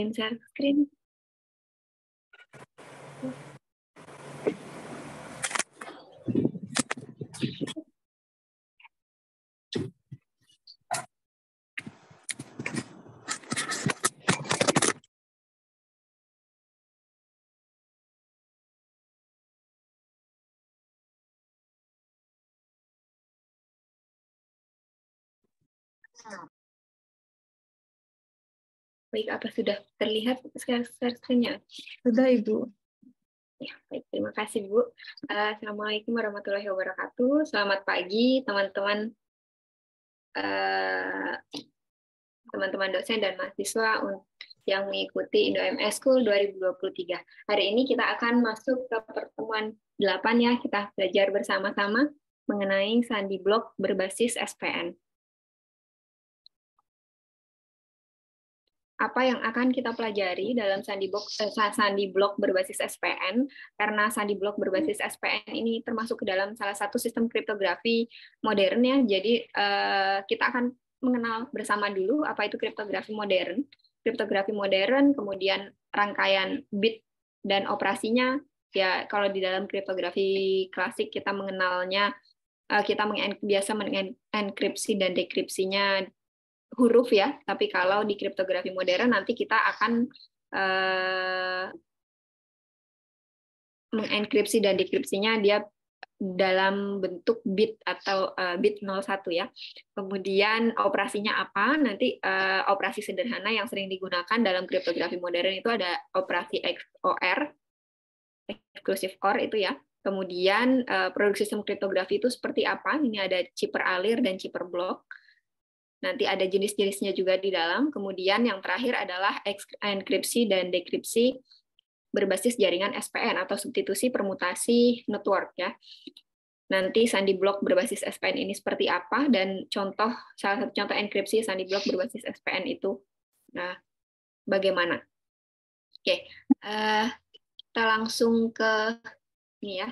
Share screen. Baik, apa sudah terlihat share screen-nya? Sudah, Ibu. Ya, baik, terima kasih, Bu. Assalamualaikum warahmatullahi wabarakatuh. Selamat pagi, teman-teman teman-teman dosen dan mahasiswa yang mengikuti IndoMS School 2023. Hari ini kita akan masuk ke pertemuan 8 ya, kita belajar bersama-sama mengenai sandi blok berbasis SPN. Apa yang akan kita pelajari dalam sandi blok berbasis SPN, karena sandi blok berbasis SPN ini termasuk ke dalam salah satu sistem kriptografi modern ya. Jadi kita akan mengenal bersama dulu apa itu kriptografi modern. Kriptografi modern, kemudian rangkaian bit dan operasinya. Ya, kalau di dalam kriptografi klasik kita mengenalnya, biasa mengenkripsi dan dekripsinya huruf ya, tapi kalau di kriptografi modern nanti kita akan mengenkripsi dan dekripsinya dia dalam bentuk bit atau bit 01 ya. Kemudian operasinya apa? Nanti operasi sederhana yang sering digunakan dalam kriptografi modern itu ada operasi XOR, exclusive OR itu ya. Kemudian produk sistem kriptografi itu seperti apa? Ini ada chipper alir dan chipper block. Nanti ada jenis-jenisnya juga di dalam. Kemudian yang terakhir adalah enkripsi dan dekripsi berbasis jaringan SPN atau substitusi permutasi network ya. Nanti sandi blok berbasis SPN ini seperti apa dan salah satu contoh enkripsi sandi blok berbasis SPN itu bagaimana. Oke, kita langsung ke ini ya.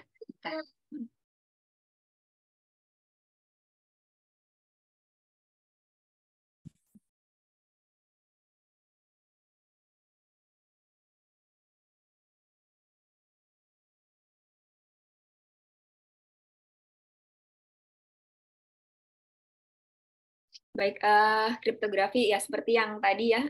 Baik, kriptografi ya seperti yang tadi ya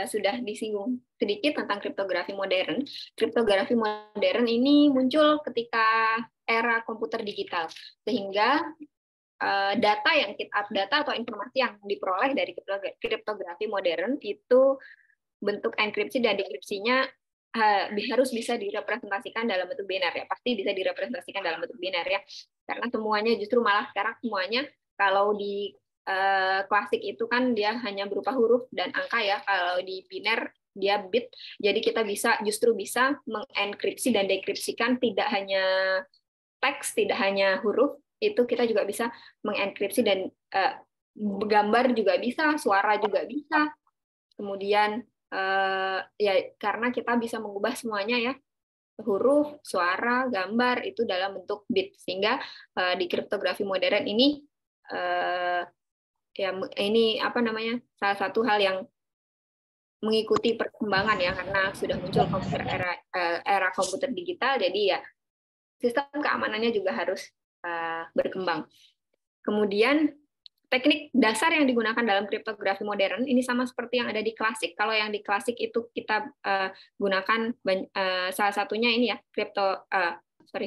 sudah disinggung sedikit tentang kriptografi modern. Kriptografi modern ini muncul ketika era komputer digital, sehingga data atau informasi yang diperoleh dari kriptografi modern itu bentuk enkripsi dan dekripsinya harus bisa direpresentasikan dalam bentuk biner ya, pasti bisa direpresentasikan dalam bentuk biner ya, karena semuanya justru malah sekarang semuanya kalau di klasik itu kan dia hanya berupa huruf dan angka ya, kalau di biner dia bit, jadi kita justru bisa mengenkripsi dan dekripsikan tidak hanya teks, tidak hanya huruf, itu kita juga bisa mengenkripsi dan gambar juga bisa, suara juga bisa, kemudian ya karena kita bisa mengubah semuanya ya, huruf, suara, gambar itu dalam bentuk bit, sehingga di kriptografi modern ini ya ini apa namanya, salah satu hal yang mengikuti perkembangan ya, karena sudah muncul komputer era komputer digital, jadi ya sistem keamanannya juga harus berkembang. Kemudian teknik dasar yang digunakan dalam kriptografi modern ini sama seperti yang ada di klasik. Kalau yang di klasik itu kita gunakan salah satunya ini ya,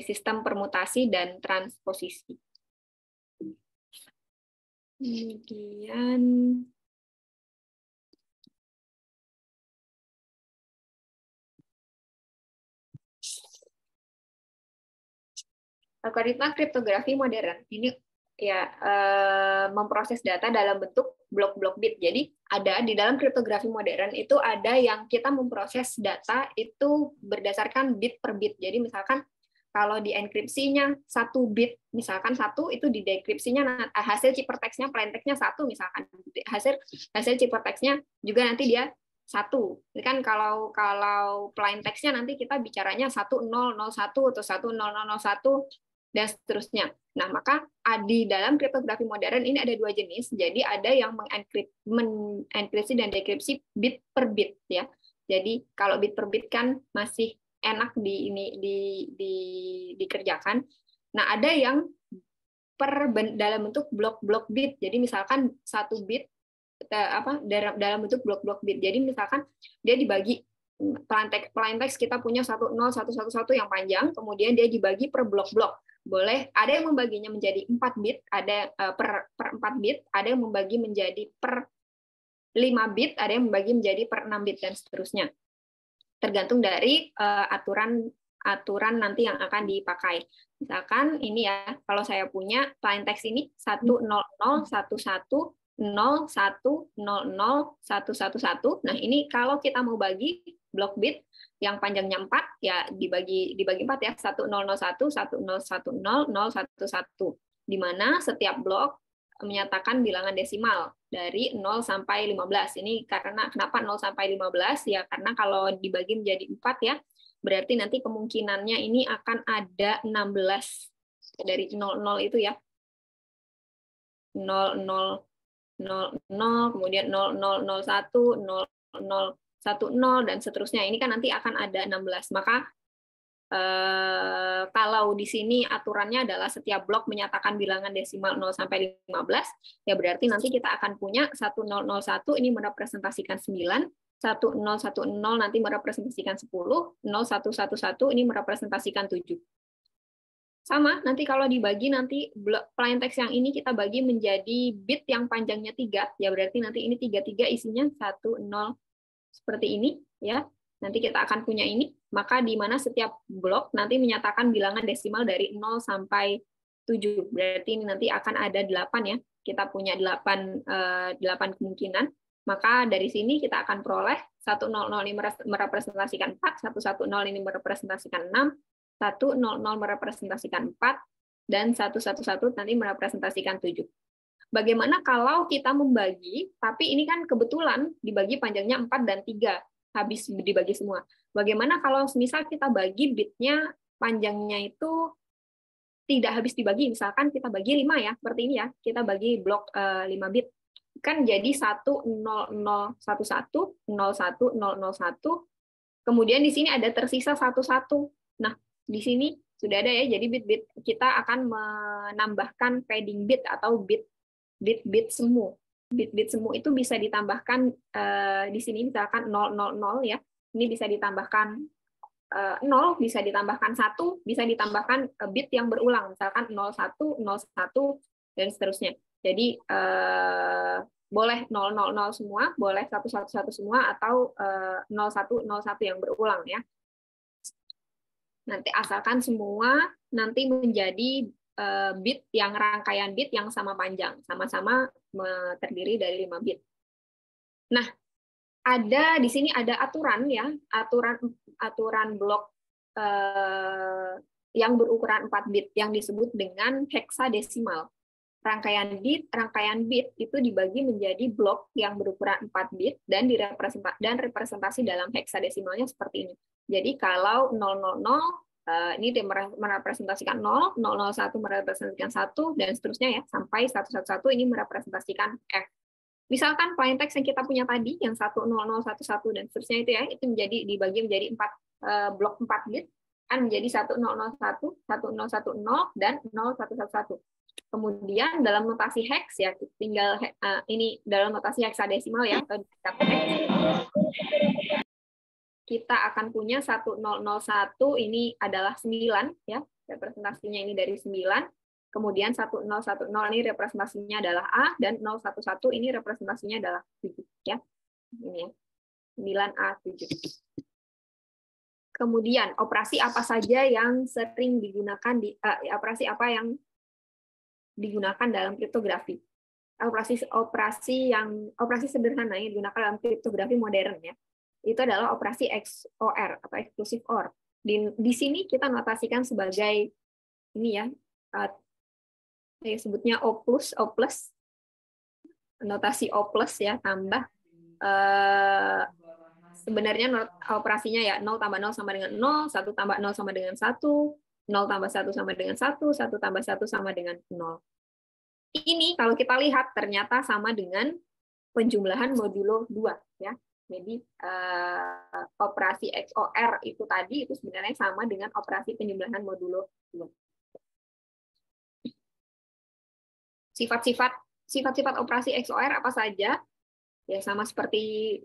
sistem permutasi dan transposisi. Kemudian algoritma kriptografi modern ini ya memproses data dalam bentuk blok-blok bit. Jadi ada di dalam kriptografi modern itu ada yang kita memproses data itu berdasarkan bit per bit. Jadi misalkan kalau di enkripsinya 1 bit, misalkan 1 itu di dekripsinya hasil ciphertextnya, plain text-nya 1 misalkan, hasil ciphertextnya juga nanti dia 1. Ini kan kalau plain text-nya nanti kita bicaranya 1001 atau 1001 dan seterusnya. Nah, maka di dalam kriptografi modern ini ada 2 jenis. Jadi ada yang mengenkripsi dan dekripsi bit per bit ya. Jadi kalau bit per bit kan masih enak dikerjakan. Nah, ada yang dalam bentuk blok-blok bit. Jadi misalkan satu bit dalam bentuk blok-blok bit. Jadi misalkan dia dibagi plain text kita punya 10111 yang panjang, kemudian dia dibagi per blok-blok. Boleh ada yang membaginya menjadi 4 bit, ada per 4 bit, ada yang membagi menjadi per 5 bit, ada yang membagi menjadi per 6 bit dan seterusnya. Tergantung dari aturan nanti yang akan dipakai. Misalkan ini ya, kalau saya punya plain text ini 1001101001111. Nah, ini kalau kita mau bagi blok bit yang panjangnya 4 ya dibagi 4 ya, 100110101011, di mana setiap blok menyatakan bilangan desimal dari 0 sampai 15. Ini kenapa 0 sampai 15 ya, karena kalau dibagi menjadi 4 ya, berarti nanti kemungkinannya ini akan ada 16 dari 00 itu ya. 0000, kemudian 0001, 0010 dan seterusnya. Ini kan nanti akan ada 16. Maka kalau di sini aturannya adalah setiap blok menyatakan bilangan desimal 0 sampai 15, ya berarti nanti kita akan punya 1001 ini merepresentasikan 9, 1010 nanti merepresentasikan 10, 0111 ini merepresentasikan 7. Sama, nanti kalau dibagi nanti plain text yang ini kita bagi menjadi bit yang panjangnya 3, ya berarti nanti ini 33 isinya 10 seperti ini ya. Nanti kita akan punya ini, maka di mana setiap blok nanti menyatakan bilangan desimal dari 0 sampai 7. Berarti ini nanti akan ada 8 ya. Kita punya 8 kemungkinan. Maka dari sini kita akan peroleh 100 ini merepresentasikan 4, 110 ini merepresentasikan 6, 100 merepresentasikan 4, dan 111 nanti merepresentasikan 7. Bagaimana kalau kita membagi, tapi ini kan kebetulan dibagi panjangnya 4 dan 3, habis dibagi semua. Bagaimana kalau misal kita bagi bitnya panjangnya itu tidak habis dibagi, misalkan kita bagi 5 ya, seperti ini ya, kita bagi blok 5 bit, kan jadi 10011, 01001, kemudian di sini ada tersisa 11. Nah, di sini sudah ada ya, jadi bit-bit kita akan menambahkan padding bit atau bit semu. Bit semu itu bisa ditambahkan di sini misalkan 000 ya. Ini bisa ditambahkan 0, bisa ditambahkan 1, bisa ditambahkan bit yang berulang misalkan 01, 01 dan seterusnya. Jadi boleh 000 semua, boleh 111 semua atau 0101 yang berulang ya. Nanti asalkan semua nanti menjadi bit yang rangkaian bit yang sama panjang, sama-sama terdiri dari 5 bit. Nah, di sini ada aturan ya, aturan blok yang berukuran 4 bit yang disebut dengan heksadesimal. Rangkaian bit itu dibagi menjadi blok yang berukuran 4 bit dan representasi dalam heksadesimalnya seperti ini. Jadi kalau 000 ini merepresentasikan 0, 001 merepresentasikan 1, dan seterusnya ya, sampai 111 ini merepresentasikan F. Misalkan plain text yang kita punya tadi, yang 10011 dan seterusnya itu ya, itu dibagi menjadi 4 blok 4 bit, kan menjadi 1001, 1010, dan 0111. Kemudian dalam notasi hex ya, tinggal ini dalam notasi heksadesimal ya, atau kita akan punya 1001 ini adalah 9 ya, representasinya ini dari 9. Kemudian 1010 ini representasinya adalah A, dan 011 ini representasinya adalah 7 ya. Ini ya. 9A7. Kemudian operasi apa saja yang sering digunakan operasi apa yang digunakan dalam kriptografi? Operasi sederhana yang digunakan dalam kriptografi modern ya. Itu adalah operasi XOR atau exclusive OR. Di sini kita notasikan sebagai ini ya, sebutnya O+, notasi O+ ya, tambah sebenarnya operasinya ya 0 tambah 0 sama dengan 0, 1 tambah 0 sama dengan 1, 0 tambah 1 sama dengan 1, 1 tambah 1 sama dengan 0. Ini kalau kita lihat ternyata sama dengan penjumlahan modulo 2 ya. Jadi operasi XOR itu tadi itu sebenarnya sama dengan operasi penjumlahan modulo 2. Sifat-sifat operasi XOR apa saja? Ya sama seperti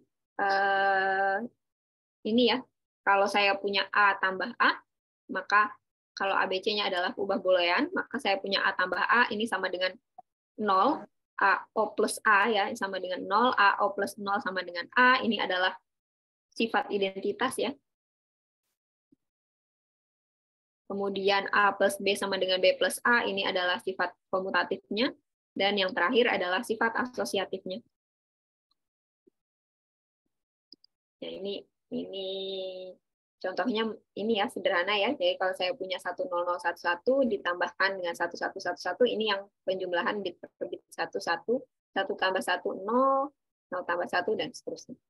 ini ya. Kalau saya punya A tambah A, maka kalau ABC-nya adalah ubah boolean, maka saya punya A tambah A ini sama dengan 0, AO plus A ya sama dengan 0, AO plus 0 sama dengan A, ini adalah sifat identitas ya. Kemudian A plus B sama dengan B plus A, ini adalah sifat komutatifnya. Dan yang terakhir adalah sifat asosiatifnya. Nah, ini contohnya ini ya sederhana ya. Jadi kalau saya punya 10011 ditambahkan dengan 1111 ini yang penjumlahan bit per bit 11, 1 tambah 1 0, 0 tambah 1 dan seterusnya.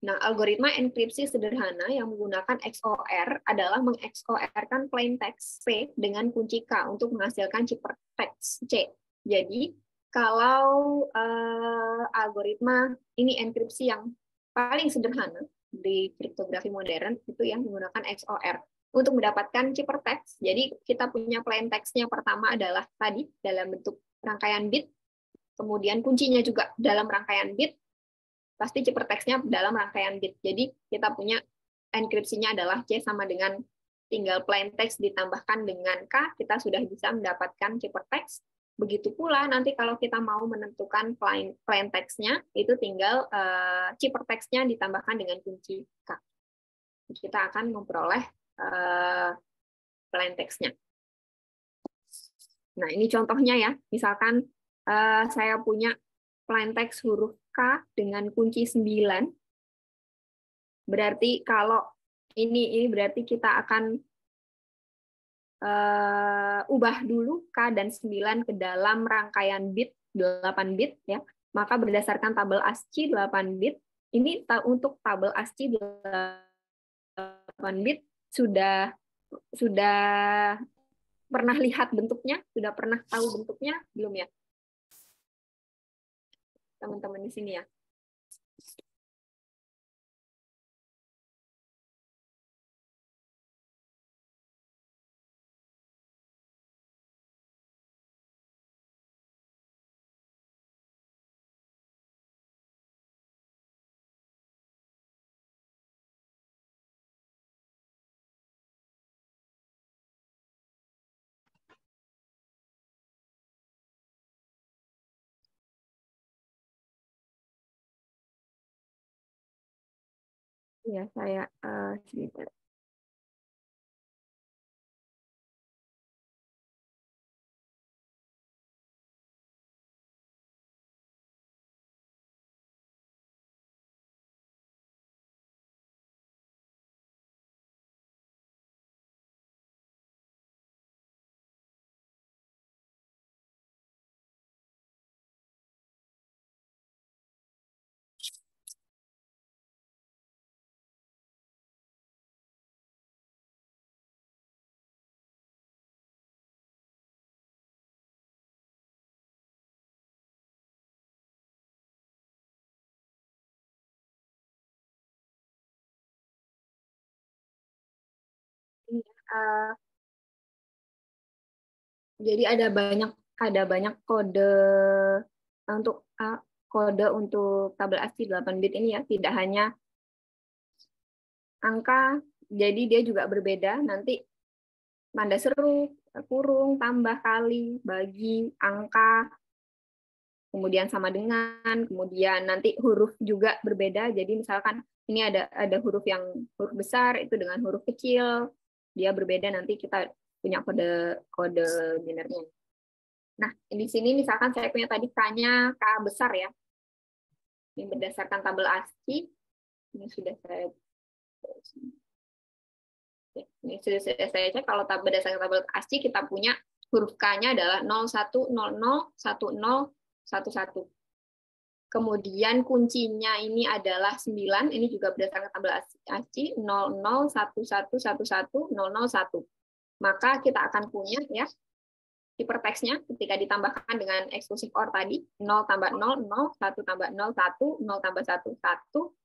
Nah, algoritma enkripsi sederhana yang menggunakan XOR adalah meng-XOR-kan plain text P dengan kunci K untuk menghasilkan ciphertext C. Jadi, kalau algoritma ini enkripsi yang paling sederhana di kriptografi modern itu yang menggunakan XOR untuk mendapatkan ciphertext. Jadi, kita punya plain text-nya pertama adalah tadi dalam bentuk rangkaian bit, kemudian kuncinya juga dalam rangkaian bit, pasti ciphertext-nya dalam rangkaian bit. Jadi kita punya enkripsinya adalah C sama dengan tinggal plain text ditambahkan dengan K, kita sudah bisa mendapatkan ciphertext. Begitu pula nanti kalau kita mau menentukan plain text-nya, itu tinggal ciphertext-nya ditambahkan dengan kunci K. Kita akan memperoleh plain text-nya. Nah, ini contohnya ya. Misalkan saya punya plain text huruf K dengan kunci 9. Berarti kalau ini berarti kita akan ubah dulu K dan 9 ke dalam rangkaian bit 8 bit ya. Maka berdasarkan tabel ASCII 8 bit, ini untuk tabel ASCII 8 bit sudah pernah lihat bentuknya, sudah pernah tahu bentuknya belum ya? Teman-teman di sini ya. Ya, saya sebentar. Jadi ada banyak kode untuk tabel ASCII 8 bit ini ya, tidak hanya angka, jadi dia juga berbeda nanti tanda seru, kurung, tambah, kali, bagi, angka, kemudian sama dengan, kemudian nanti huruf juga berbeda. Jadi misalkan ini ada huruf besar itu dengan huruf kecil, dia berbeda, nanti kita punya kode binernya. Nah, di sini misalkan saya punya tadi K-nya K besar ya. Ini berdasarkan tabel ASCII. Ini sudah saya cek. Kalau berdasarkan tabel ASCII kita punya huruf K-nya adalah 01001011. Kemudian kuncinya ini adalah 9. Ini juga berdasarkan tabel ASCII 0011110001. Maka kita akan punya ya hypertext-nya ketika ditambahkan dengan exclusive OR tadi, 0 tambah 0, 0, 1 tambah 0, 1, 0 tambah 1, 1,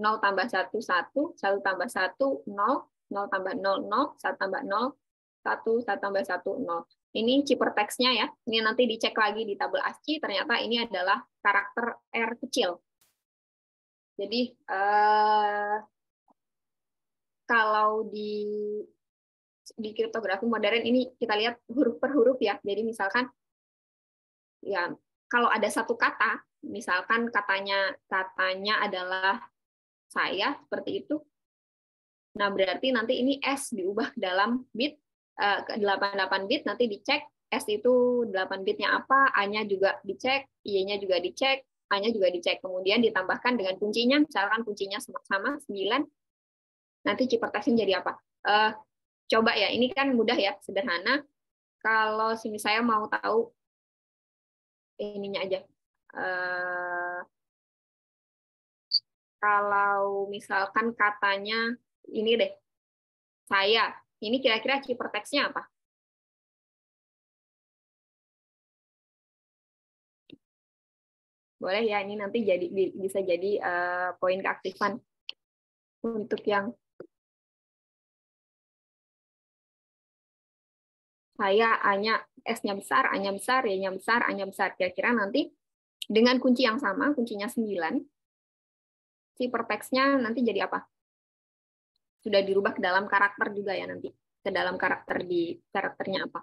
0 tambah 1, 1, 1 tambah 1, 0, 0 tambah 0, 0, 1 tambah 0, 1, 1 tambah 1, 0. Ini hypertext-nya ya. Ini nanti dicek lagi di tabel ASCII, ternyata ini adalah karakter R kecil. Jadi, kalau di kriptografi modern ini kita lihat huruf per huruf ya. Jadi misalkan ya kalau ada satu kata, misalkan katanya adalah saya seperti itu. Nah, berarti nanti ini S diubah ke dalam bit ke 88 bit, nanti dicek S itu 8 bitnya apa, A-nya juga dicek, Y-nya juga dicek, A-nya juga dicek. Kemudian ditambahkan dengan kuncinya, misalkan kuncinya sama 9, nanti hypertext-nya jadi apa? Coba ya, ini kan mudah ya, sederhana. Kalau saya mau tahu ininya aja. Kalau misalkan katanya ini deh, saya. Ini kira-kira hypertext-nya apa? Boleh ya, ini nanti bisa jadi poin keaktifan untuk yang saya A-nya S-nya besar, A-nya besar, Y-nya besar, A-nya besar. Kira-kira nanti dengan kunci yang sama, kuncinya 9, hypertext-nya nanti jadi apa? Sudah dirubah ke dalam karakter juga ya nanti. Ke dalam karakternya apa?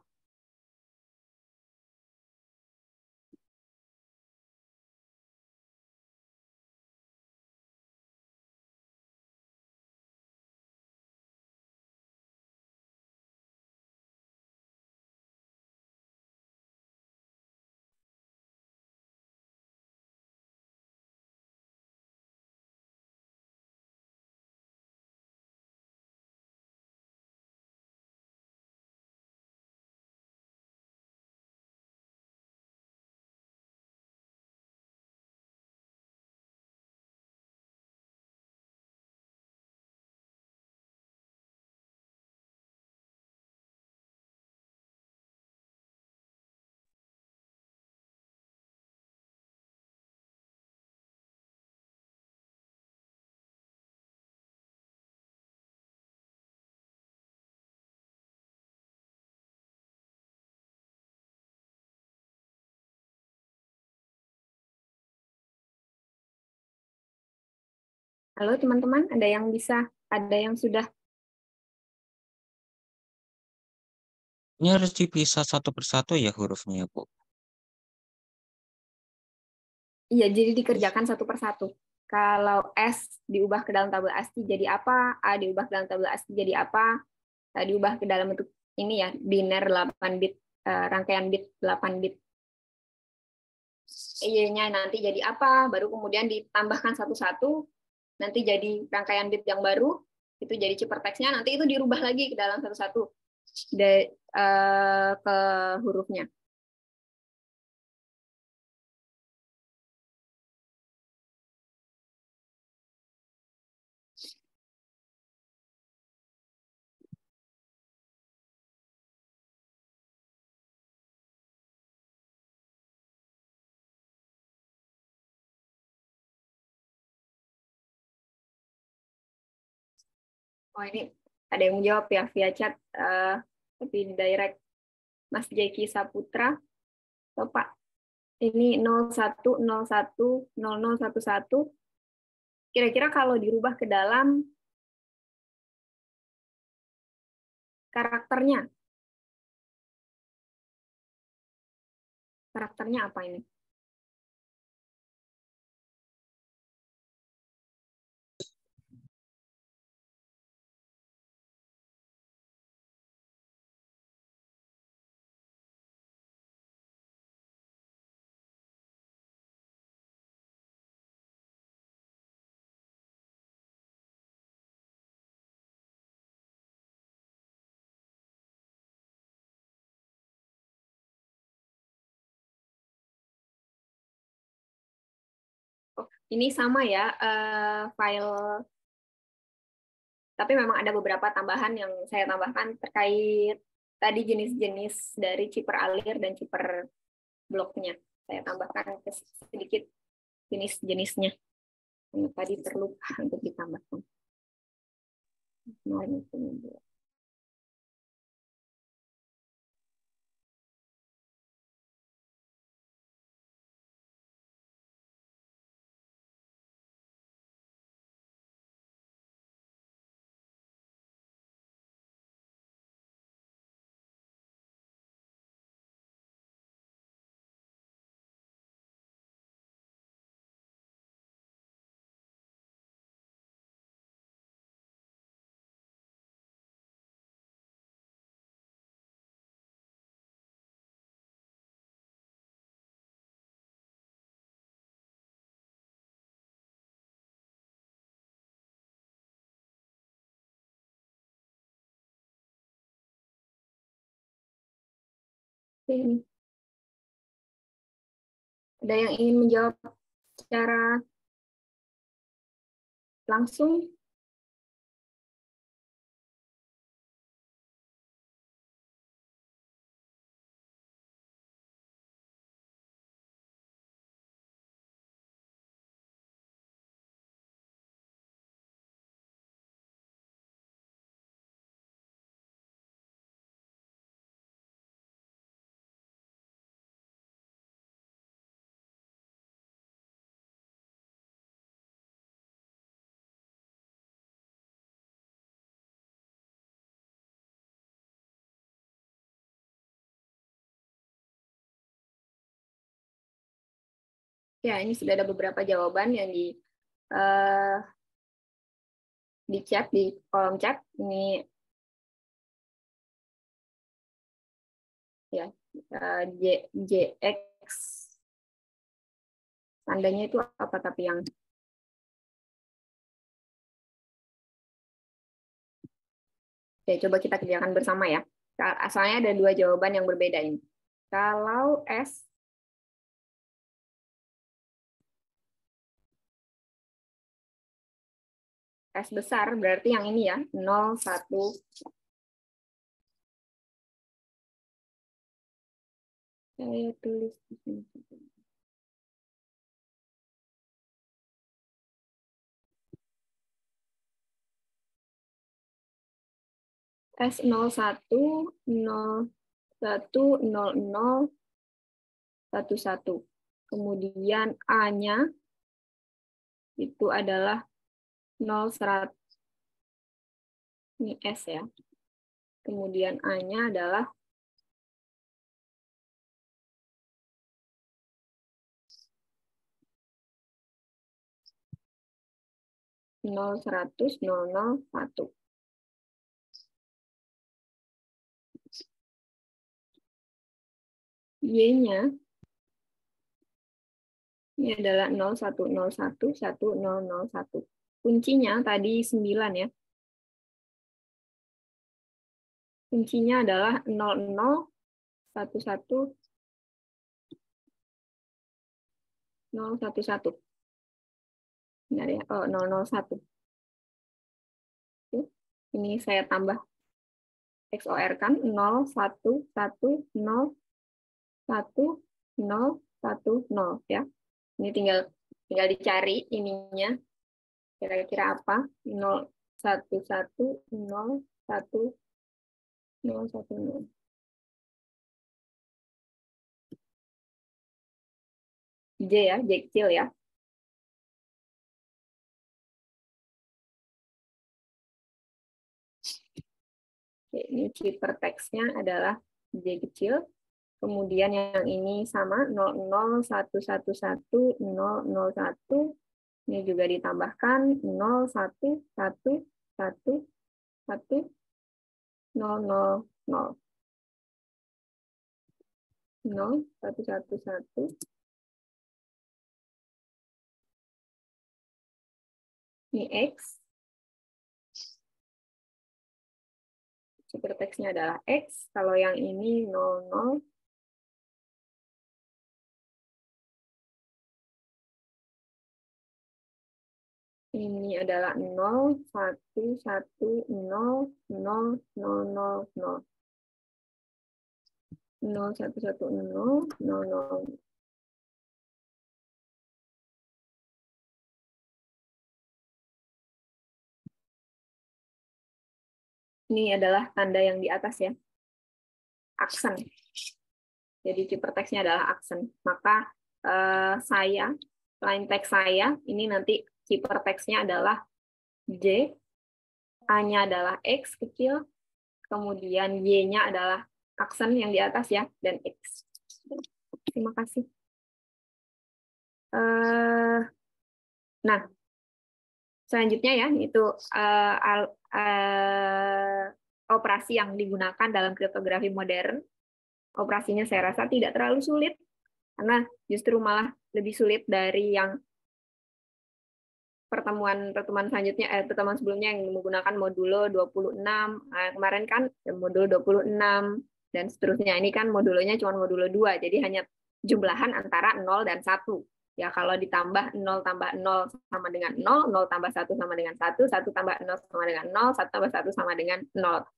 Halo teman-teman, ada yang sudah. Ini harus dipisah satu persatu ya hurufnya, Bu. Iya, jadi dikerjakan satu persatu. Kalau S diubah ke dalam tabel ASCII jadi apa, A diubah ke dalam tabel ASCII jadi apa, diubah ke dalam bentuk ini ya, biner 8 bit, rangkaian bit 8 bit. Y-nya nanti jadi apa, baru kemudian ditambahkan satu-satu, nanti jadi rangkaian bit yang baru, itu jadi hypertext-nya, nanti itu dirubah lagi ke dalam satu-satu ke hurufnya. Oh ini ada yang menjawab ya via chat, tapi direct. Mas Jeki Saputra, Pak, ini 01010011. Kira-kira kalau dirubah ke dalam karakternya apa ini? Oh, ini sama ya, file, tapi memang ada beberapa tambahan yang saya tambahkan terkait tadi jenis-jenis dari chipper alir dan chipper bloknya. Saya tambahkan sedikit jenis-jenisnya. Yang tadi terlupa untuk ditambahkan. Ini. Ada yang ingin menjawab secara langsung? Ya, ini sudah ada beberapa jawaban yang di chat, di kolom chat. Ini ya, JX tandanya itu apa, tapi yang oke, coba kita kerjakan bersama ya. Asalnya ada dua jawaban yang berbeda ini. Kalau S besar berarti yang ini ya, 0, 1. Saya tulis di sini. S01, 01, 00, 11. Kemudian A-nya itu adalah 01. Ini S ya. Kemudian A-nya adalah 0, 100, 00, 1. Y-nya ini adalah 0101, 1001. Kuncinya tadi 9 ya. Kuncinya adalah 00, 11, 011. Benar ya? Oh, 001. Ini saya tambah XOR kan 0, 1, 1, 0, 1, 0, 1, 0 ya. Ini tinggal dicari ininya kira-kira apa. 0, 1, 1, 0, 1, 0, 1, 0. J ya, J kecil ya. Oke, ini chipper teksnya adalah J kecil. Kemudian yang ini sama 00, 111, 001. Ini juga ditambahkan 0, 1, 1, 1, 1, 0, 0, 0. 0, 1, 1, 1. Ini X. Superteksnya adalah X. Kalau yang ini 00. Ini adalah 0, 1, 1, 0, 0, 0, 0, 0. 011000. Ini adalah tanda yang di atas ya, aksen. Jadi ciphertext-nya adalah aksen. Maka saya, plain text saya, ini nanti ciphertext-nya adalah J, A-nya adalah X kecil, kemudian Y-nya adalah aksen yang di atas ya, dan X. Terima kasih. Nah, selanjutnya ya, itu operasi yang digunakan dalam kriptografi modern. Operasinya saya rasa tidak terlalu sulit, karena justru malah lebih sulit dari yang pertemuan pertemuan sebelumnya yang menggunakan modulo 26. Nah, kemarin kan modulo 26 dan seterusnya. Ini kan modulonya cuma modulo 2, jadi hanya jumlahan antara 0 dan 1. Ya, kalau ditambah 0 tambah 0 sama dengan 0, 0 tambah 1 sama dengan 1, 1 tambah 0 sama dengan 0, 1 tambah 1 sama dengan 0.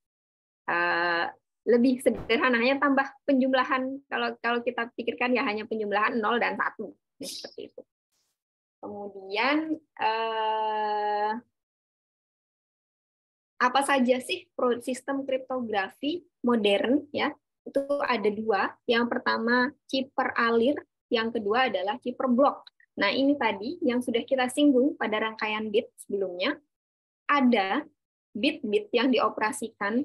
Lebih sederhana, hanya tambah penjumlahan. Kalau kita pikirkan ya hanya penjumlahan 0 dan 1. Nah, seperti itu. Kemudian apa saja sih sistem kriptografi modern ya? Itu ada 2. Yang pertama cipher alir, yang kedua adalah cipher blok. Nah, ini tadi yang sudah kita singgung pada rangkaian bit sebelumnya. Ada bit-bit yang dioperasikan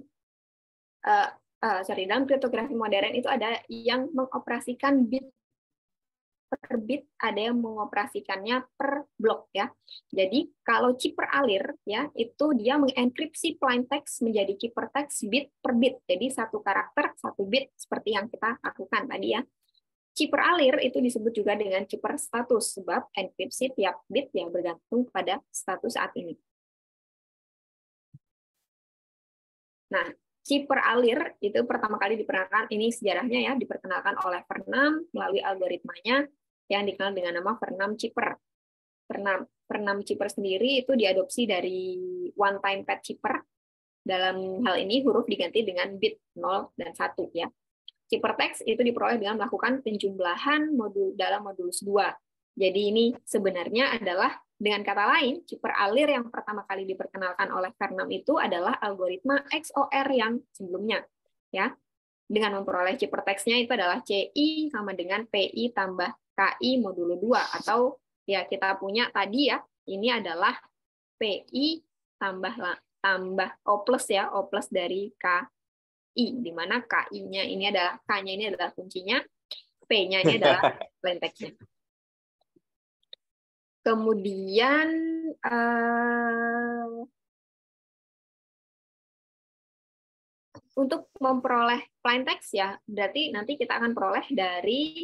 dalam kriptografi modern itu ada yang mengoperasikan bit per bit, ada yang mengoperasikannya per blok ya. Jadi kalau cipher alir ya, itu dia mengenkripsi plain text menjadi ciphertext bit per bit. Jadi satu karakter satu bit seperti yang kita lakukan tadi ya. Cipher alir itu disebut juga dengan cipher status sebab enkripsi tiap bit yang bergantung pada status saat ini. Nah, cipher alir itu pertama kali diperkenalkan, ini sejarahnya ya, diperkenalkan oleh Vernam melalui algoritmanya yang dikenal dengan nama Vernam cipher. Vernam cipher sendiri itu diadopsi dari one time pad cipher. Dalam hal ini huruf diganti dengan bit 0 dan 1 ya. Ciphertext itu diperoleh dengan melakukan penjumlahan modul dalam modulus 2. Jadi ini sebenarnya adalah, dengan kata lain, cipher alir yang pertama kali diperkenalkan oleh Vernam itu adalah algoritma XOR yang sebelumnya. Ya, dengan memperoleh ciphertext-nya itu adalah CI sama dengan PI tambah KI modulo 2, atau ya kita punya tadi ya, ini adalah PI tambah O plus ya, O plus dari KI, di mana KI-nya ini adalah, K-nya ini adalah kuncinya, P-nya ini adalah plain text-nya. Kemudian untuk memperoleh plain text ya, berarti nanti kita akan peroleh dari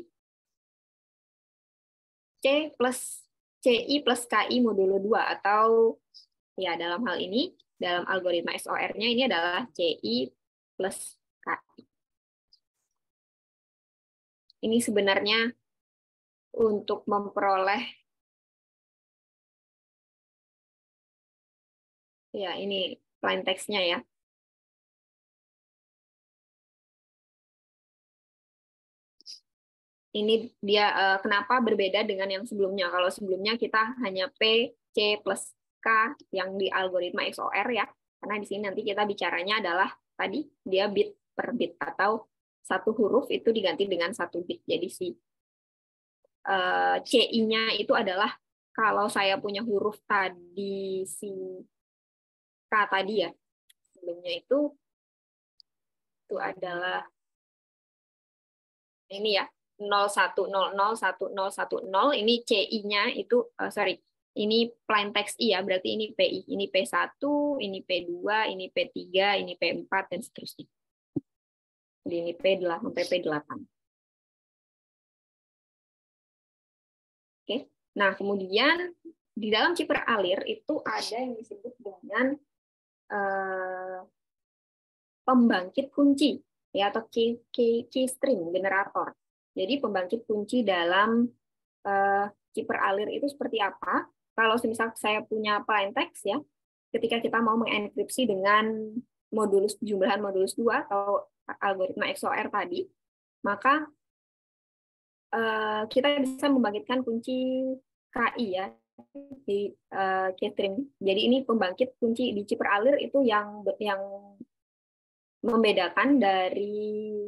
CI plus KI modulo 2, atau ya dalam hal ini, dalam algoritma XOR-nya ini adalah CI plus KI. Ini sebenarnya untuk memperoleh, ya ini plain text-nya ya. Ini dia kenapa berbeda dengan yang sebelumnya. Kalau sebelumnya kita hanya P, C plus K yang di algoritma XOR ya. Karena di sini nanti kita bicaranya adalah tadi dia bit per bit, atau satu huruf itu diganti dengan satu bit. Jadi si CI-nya itu adalah, kalau saya punya huruf tadi si K tadi ya, sebelumnya itu adalah ini ya, 01001010, ini CI-nya itu ini plain text I ya, berarti ini PI, ini P1, ini P2, ini P3, ini P4 dan seterusnya. Jadi ini P8 sampai P8. Oke. Nah, kemudian di dalam cipher alir itu ada yang disebut dengan pembangkit kunci ya, atau key string generator. Jadi pembangkit kunci dalam cipher alir itu seperti apa? Kalau misal saya punya plain text ya, ketika kita mau mengenkripsi dengan jumlahan modulus 2 atau algoritma XOR tadi, maka kita bisa membangkitkan kunci KI ya di keystream. Jadi ini pembangkit kunci di chip peralir itu yang membedakan dari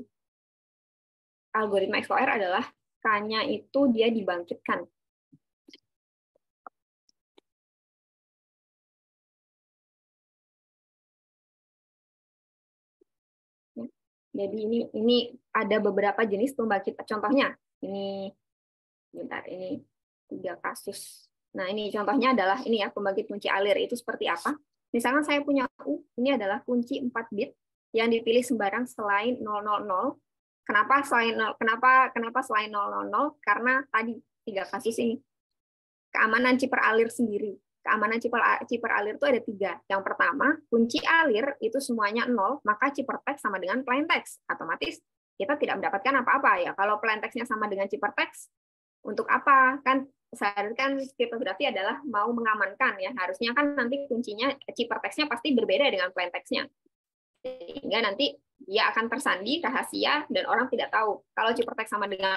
algoritma XOR adalah K-nya itu dia dibangkitkan. Jadi ini ada beberapa jenis pembangkit. Contohnya ini, bentar, ini 3 kasus. Nah ini contohnya adalah ini ya pembangkit kunci alir itu seperti apa? Misalkan saya punya U, ini adalah kunci 4 bit yang dipilih sembarang selain 000. Kenapa selain 0? Kenapa selain 000? Karena tadi 3 kasus ini. Keamanan chip peralir sendiri. Keamanan chip peralir itu ada 3. Yang pertama, kunci alir itu semuanya 0, maka ciphertext sama dengan plaintext. Otomatis kita tidak mendapatkan apa-apa ya. Kalau plaintext-nya sama dengan ciphertext, untuk apa? Kan seharusnya kriptografi adalah mau mengamankan ya. Harusnya kan nanti kuncinya ciphertext-nya pasti berbeda dengan plaintext-nya. Sehingga nanti dia akan tersandi rahasia dan orang tidak tahu. Kalau ciphertext sama dengan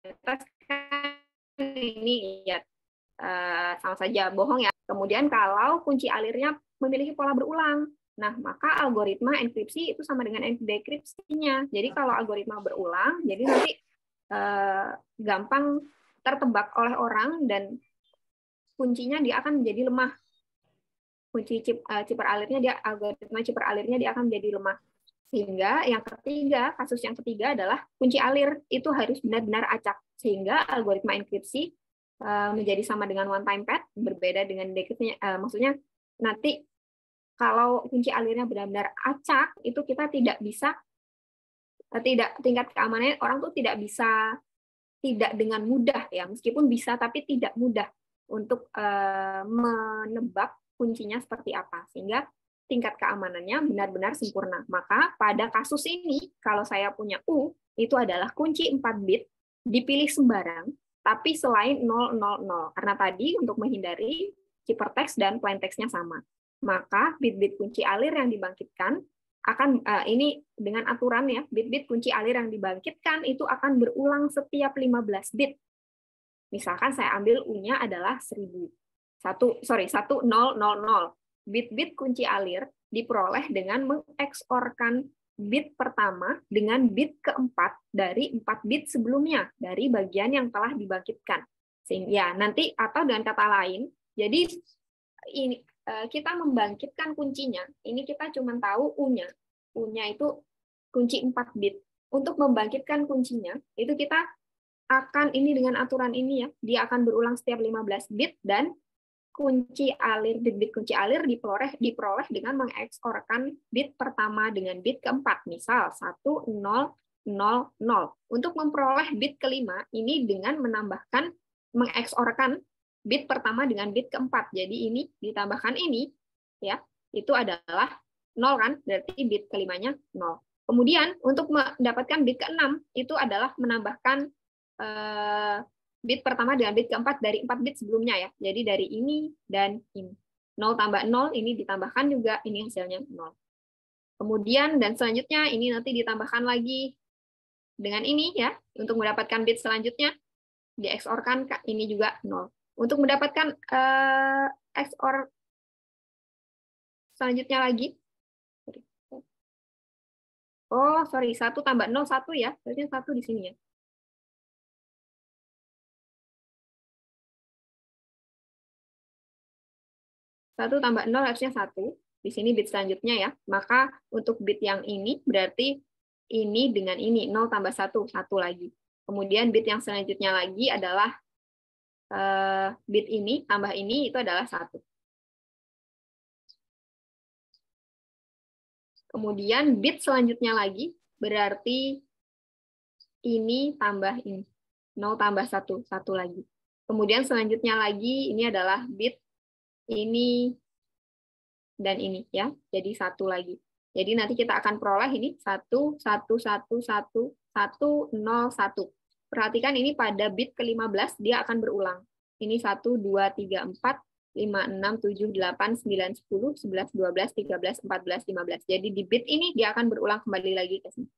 plaintext ini ya sama saja bohong ya. Kemudian kalau kunci alirnya memiliki pola berulang, nah maka algoritma enkripsi itu sama dengan dekripsinya. Jadi kalau algoritma berulang, jadi nanti gampang tertebak oleh orang dan kuncinya dia akan menjadi lemah. Kunci chip alirnya dia algoritma chip alirnya dia akan menjadi lemah. Sehingga yang ketiga, kasus yang ketiga adalah kunci alir itu harus benar-benar acak. Sehingga algoritma enkripsi menjadi sama dengan one time pad, berbeda dengan dekripsinya. Maksudnya nanti kalau kunci alirnya benar-benar acak, itu kita tidak bisa, tingkat keamanannya orang tuh tidak bisa, tidak dengan mudah ya, meskipun bisa tapi tidak mudah untuk menebak kuncinya seperti apa, sehingga tingkat keamanannya benar-benar sempurna. Maka pada kasus ini, kalau saya punya U, itu adalah kunci 4 bit, dipilih sembarang, tapi selain 000. Karena tadi untuk menghindari ciphertext dan plaintext-nya sama. Maka bit-bit kunci alir yang dibangkitkan akan ini dengan aturan ya, bit-bit kunci alir yang dibangkitkan itu akan berulang setiap 15 bit. Misalkan saya ambil U-nya adalah 1000. 1000. Bit-bit kunci alir diperoleh dengan mengeksorkan bit pertama dengan bit keempat dari 4 bit sebelumnya dari bagian yang telah dibangkitkan. Sehingga ya, nanti atau dengan kata lain, jadi ini kita membangkitkan kuncinya. Ini kita cuma tahu U-nya. U-nya itu kunci 4 bit. Untuk membangkitkan kuncinya, itu kita akan ini dengan aturan ini ya, dia akan berulang setiap 15 bit dan kunci alir, bit kunci alir diperoleh dengan mengeksorkan bit pertama dengan bit keempat, misal 1000. Untuk memperoleh bit kelima, ini dengan menambahkan, mengeksorkan bit pertama dengan bit keempat. Jadi ini ditambahkan ini, ya, itu adalah 0 kan, berarti bit kelimanya 0. Kemudian untuk mendapatkan bit keenam, itu adalah menambahkan bit pertama dengan bit keempat dari 4 bit sebelumnya ya. Jadi dari ini dan ini. 0 tambah 0 ini ditambahkan juga, ini hasilnya 0. Kemudian dan selanjutnya ini nanti ditambahkan lagi dengan ini ya, untuk mendapatkan bit selanjutnya di-XOR-kan ini juga 0. Untuk mendapatkan XOR selanjutnya lagi. Oh, sorry, 1 tambah 0 1 ya. Berarti 1 di sini ya. 1 tambah 0 harusnya 1. Di sini bit selanjutnya ya. Maka untuk bit yang ini berarti ini dengan ini. 0 tambah 1, 1 lagi. Kemudian bit yang selanjutnya lagi adalah bit ini tambah ini, itu adalah 1. Kemudian bit selanjutnya lagi berarti ini tambah ini. 0 tambah 1, 1 lagi. Kemudian selanjutnya lagi ini adalah bit ini dan ini ya, jadi 1 lagi. Jadi nanti kita akan peroleh ini 1 1 1 1 1 0 1. Perhatikan ini pada bit ke-15 dia akan berulang. Ini 1 2 3 4 5, 6, 7, 8, 9, 10, 11, 12, 13, 14, 15. Jadi di bit ini dia akan berulang kembali lagi ke sini.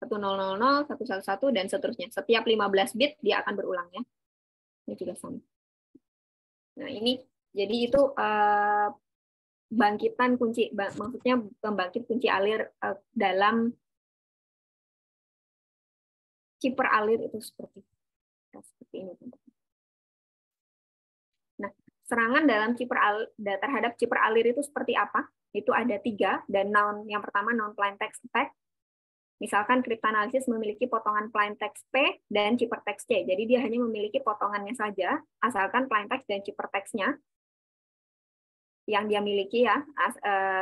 1000, 111, dan seterusnya. Setiap 15 bit dia akan berulang ya. Ini juga sama. Nah, ini jadi itu bangkitan kunci, maksudnya pembangkit kunci alir dalam chipper alir itu seperti ini. Nah, serangan dalam terhadap chipper alir itu seperti apa? Itu ada 3, dan yang pertama non-plain text attack. Misalkan cryptanalysis memiliki potongan plain text P dan chipper text C. Jadi dia hanya memiliki potongannya saja, asalkan plain text dan chipper text-nya yang dia miliki ya,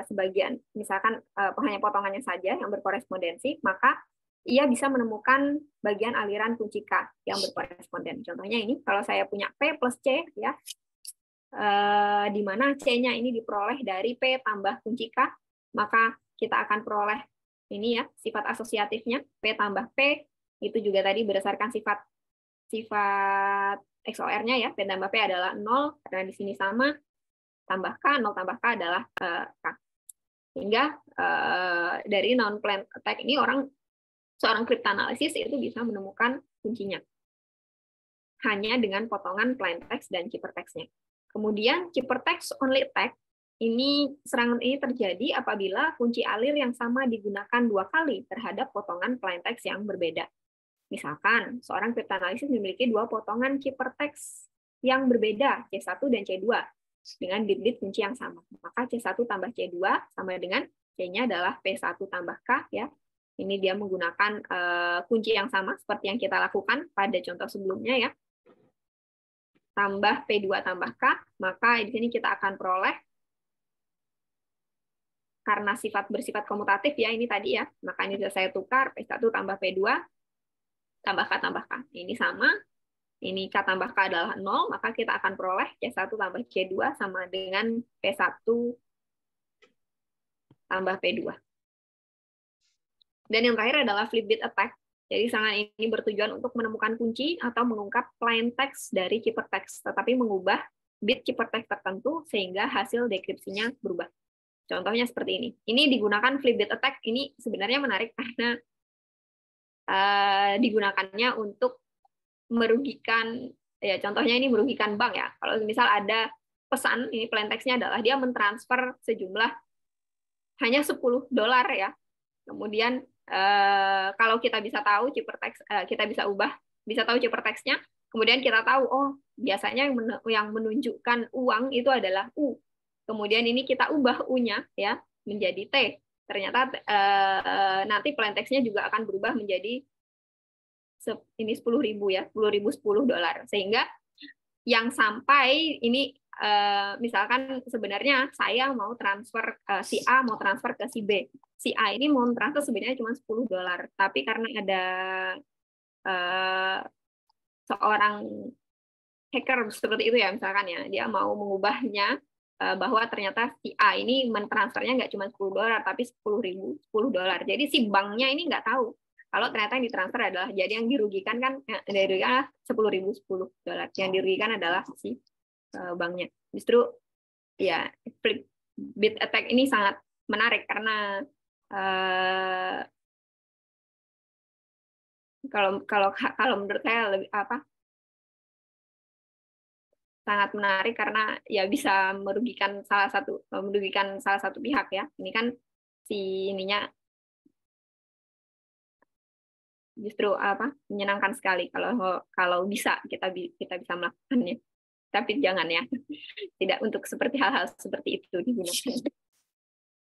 sebagian, misalkan hanya potongannya saja yang berkorespondensi, maka ia bisa menemukan bagian aliran kunci K yang berkoresponden. Contohnya ini, kalau saya punya P plus C, ya, di mana C-nya ini diperoleh dari P tambah kunci K, maka kita akan peroleh ini ya, sifat asosiatifnya, P tambah P, itu juga tadi berdasarkan sifat XOR-nya ya, P tambah P adalah 0, karena di sini sama, tambah K, 0 tambah K adalah K. Sehingga dari non-plain attack ini seorang cryptanalysis itu bisa menemukan kuncinya. Hanya dengan potongan plain text dan chipper text-nya. Kemudian chipper text only attack, serangan ini terjadi apabila kunci alir yang sama digunakan 2 kali terhadap potongan plain text yang berbeda. Misalkan, seorang cryptanalysis memiliki 2 potongan chipper text yang berbeda, C1 dan C2, dengan bit-bit kunci yang sama. Maka C1 tambah C2 sama dengan C-nya adalah P1 tambah K. Ya. Ini dia menggunakan kunci yang sama, seperti yang kita lakukan pada contoh sebelumnya. Ya. Tambah P2 tambah K, maka di sini kita akan peroleh karena bersifat komutatif ya ini tadi ya, maka ini sudah saya tukar P1 tambah P2 tambah K tambah K. Ini sama, ini K tambah K adalah 0, maka kita akan peroleh C1 tambah C2 sama dengan P1 tambah P2. Dan yang terakhir adalah flip bit attack. Jadi serangan ini bertujuan untuk menemukan kunci atau mengungkap plain text dari chipper text, tetapi mengubah bit chipper text tertentu sehingga hasil dekripsinya berubah. Contohnya seperti ini. Ini digunakan flip bit attack. Ini sebenarnya menarik karena digunakannya untuk merugikan, ya contohnya ini merugikan bank ya. Kalau misal ada pesan, ini plain text-nya adalah dia mentransfer sejumlah hanya $10 ya. Kemudian kalau kita bisa tahu chipper text, kita bisa tahu chipper text-nya. Kemudian kita tahu, oh biasanya yang menunjukkan uang itu adalah U. Kemudian ini kita ubah U-nya ya menjadi T. Ternyata nanti plain text-nya juga akan berubah menjadi ini 10.000 ya, 10.000 $10. Sehingga yang sampai ini misalkan sebenarnya saya mau transfer si A mau transfer ke si B. Si A ini mau transfer sebenarnya cuma $10, tapi karena ada seorang hacker seperti itu ya misalkan ya, dia mau mengubahnya bahwa ternyata si A ini mentransfernya nggak cuma $10 tapi $10.000. Jadi si banknya ini nggak tahu kalau ternyata yang ditransfer adalah, jadi yang dirugikan kan $10.000 $10. Yang dirugikan adalah si banknya. Justru ya flip bit attack ini sangat menarik karena kalau menurut saya lebih sangat menarik karena ya bisa merugikan salah satu pihak ya. Ini kan si ininya justru menyenangkan sekali kalau bisa kita bisa melakukannya. Tapi jangan ya, tidak untuk seperti hal-hal seperti itu digunakan.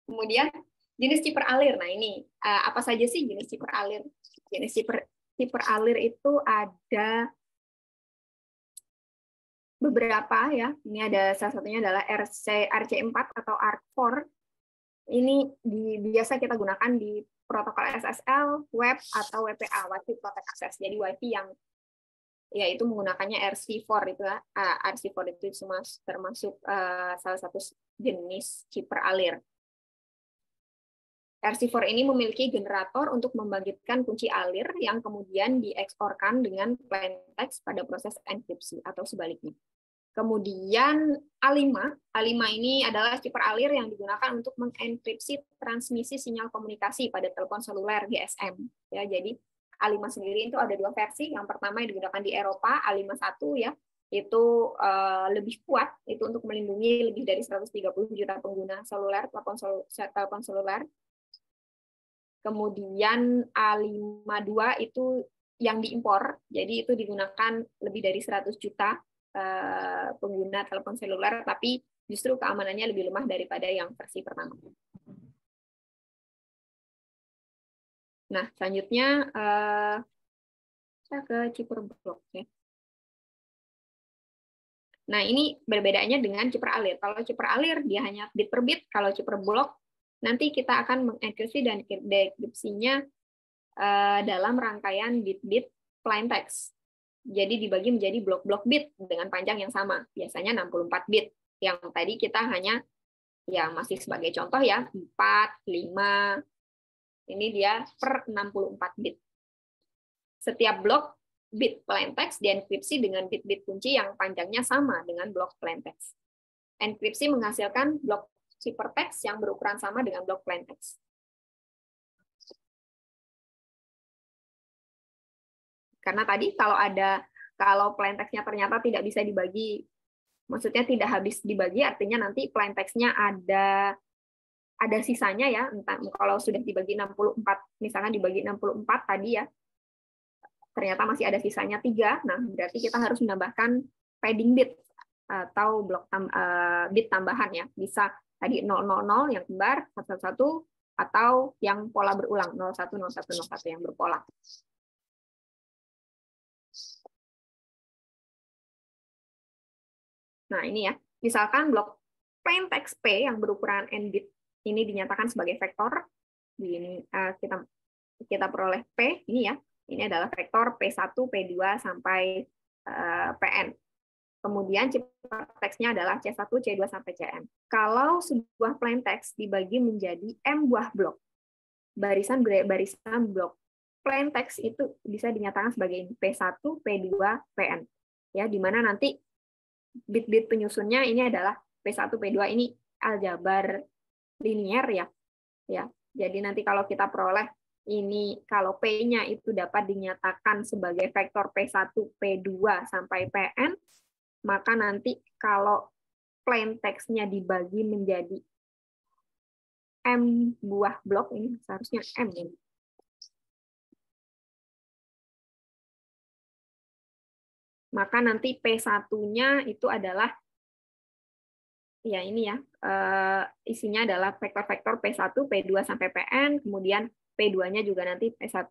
Kemudian jenis chipper alir. Nah ini apa saja sih jenis chipper alir? Jenis chipper alir itu ada beberapa ya. Ini ada salah satunya adalah RC4 atau ARC4. Ini biasa kita gunakan di protokol SSL, web atau WPA, Web Protect Access. Jadi WiFi yang yaitu menggunakannya RC4 itu ya. RC4 itu termasuk salah satu jenis chipper alir. RC4 ini memiliki generator untuk membangkitkan kunci alir yang kemudian dieksporkan dengan plain text pada proses enkripsi atau sebaliknya. Kemudian A5 ini adalah chipper alir yang digunakan untuk mengenkripsi transmisi sinyal komunikasi pada telepon seluler GSM. Ya, jadi A5 sendiri itu ada dua versi. Yang pertama yang digunakan di Eropa, A51 ya, itu lebih kuat, itu untuk melindungi lebih dari 130 juta pengguna seluler, telepon seluler. Kemudian A52 itu yang diimpor, jadi itu digunakan lebih dari 100 juta pengguna telepon seluler, tapi justru keamanannya lebih lemah daripada yang versi pertama. Nah, selanjutnya saya ke chipper block ya. Nah, ini berbedanya dengan chipper alir. Kalau chipper alir dia hanya bit per bit, kalau chipper block nanti kita akan mengenkripsi dan dekripsinya dalam rangkaian bit-bit plain text. Jadi dibagi menjadi blok-blok bit dengan panjang yang sama, biasanya 64 bit. Yang tadi kita hanya, ya masih sebagai contoh ya, 4, 5, ini dia per 64 bit. Setiap blok bit plain text dienkripsi dengan bit-bit kunci yang panjangnya sama dengan blok plain text. Enkripsi menghasilkan blok ciphertext yang berukuran sama dengan blok plain text. Karena tadi kalau plain text-nya ternyata tidak bisa dibagi, maksudnya tidak habis dibagi, artinya nanti plain text-nya ada sisanya ya, entah kalau sudah dibagi 64, misalnya dibagi 64 tadi ya, ternyata masih ada sisanya 3, nah berarti kita harus menambahkan padding bit atau blok bit tambahan ya, bisa tadi 000 yang kembar, 111, atau yang pola berulang, 01, 01, 01 yang berpola. Nah, ini ya. Misalkan blok plain text P yang berukuran n bit ini dinyatakan sebagai vektor. Ini kita peroleh P ini ya. Ini adalah vektor P1, P2 sampai Pn. Kemudian ciphertext-nya adalah C1, C2 sampai Cn. Kalau sebuah plain text dibagi menjadi m buah blok, barisan blok plain text itu bisa dinyatakan sebagai P1, P2, Pn. Ya, di mana nanti bit-bit penyusunnya ini adalah P1, P2 ini aljabar linier ya. Ya. Jadi nanti kalau kita peroleh ini, kalau P-nya itu dapat dinyatakan sebagai vektor P1, P2 sampai Pn, maka nanti kalau plain text-nya dibagi menjadi M buah blok, ini seharusnya M ini. Maka nanti P1-nya itu adalah, ya ini ya, isinya adalah vektor-vektor P1, P2 sampai Pn, kemudian P2-nya juga nanti P1,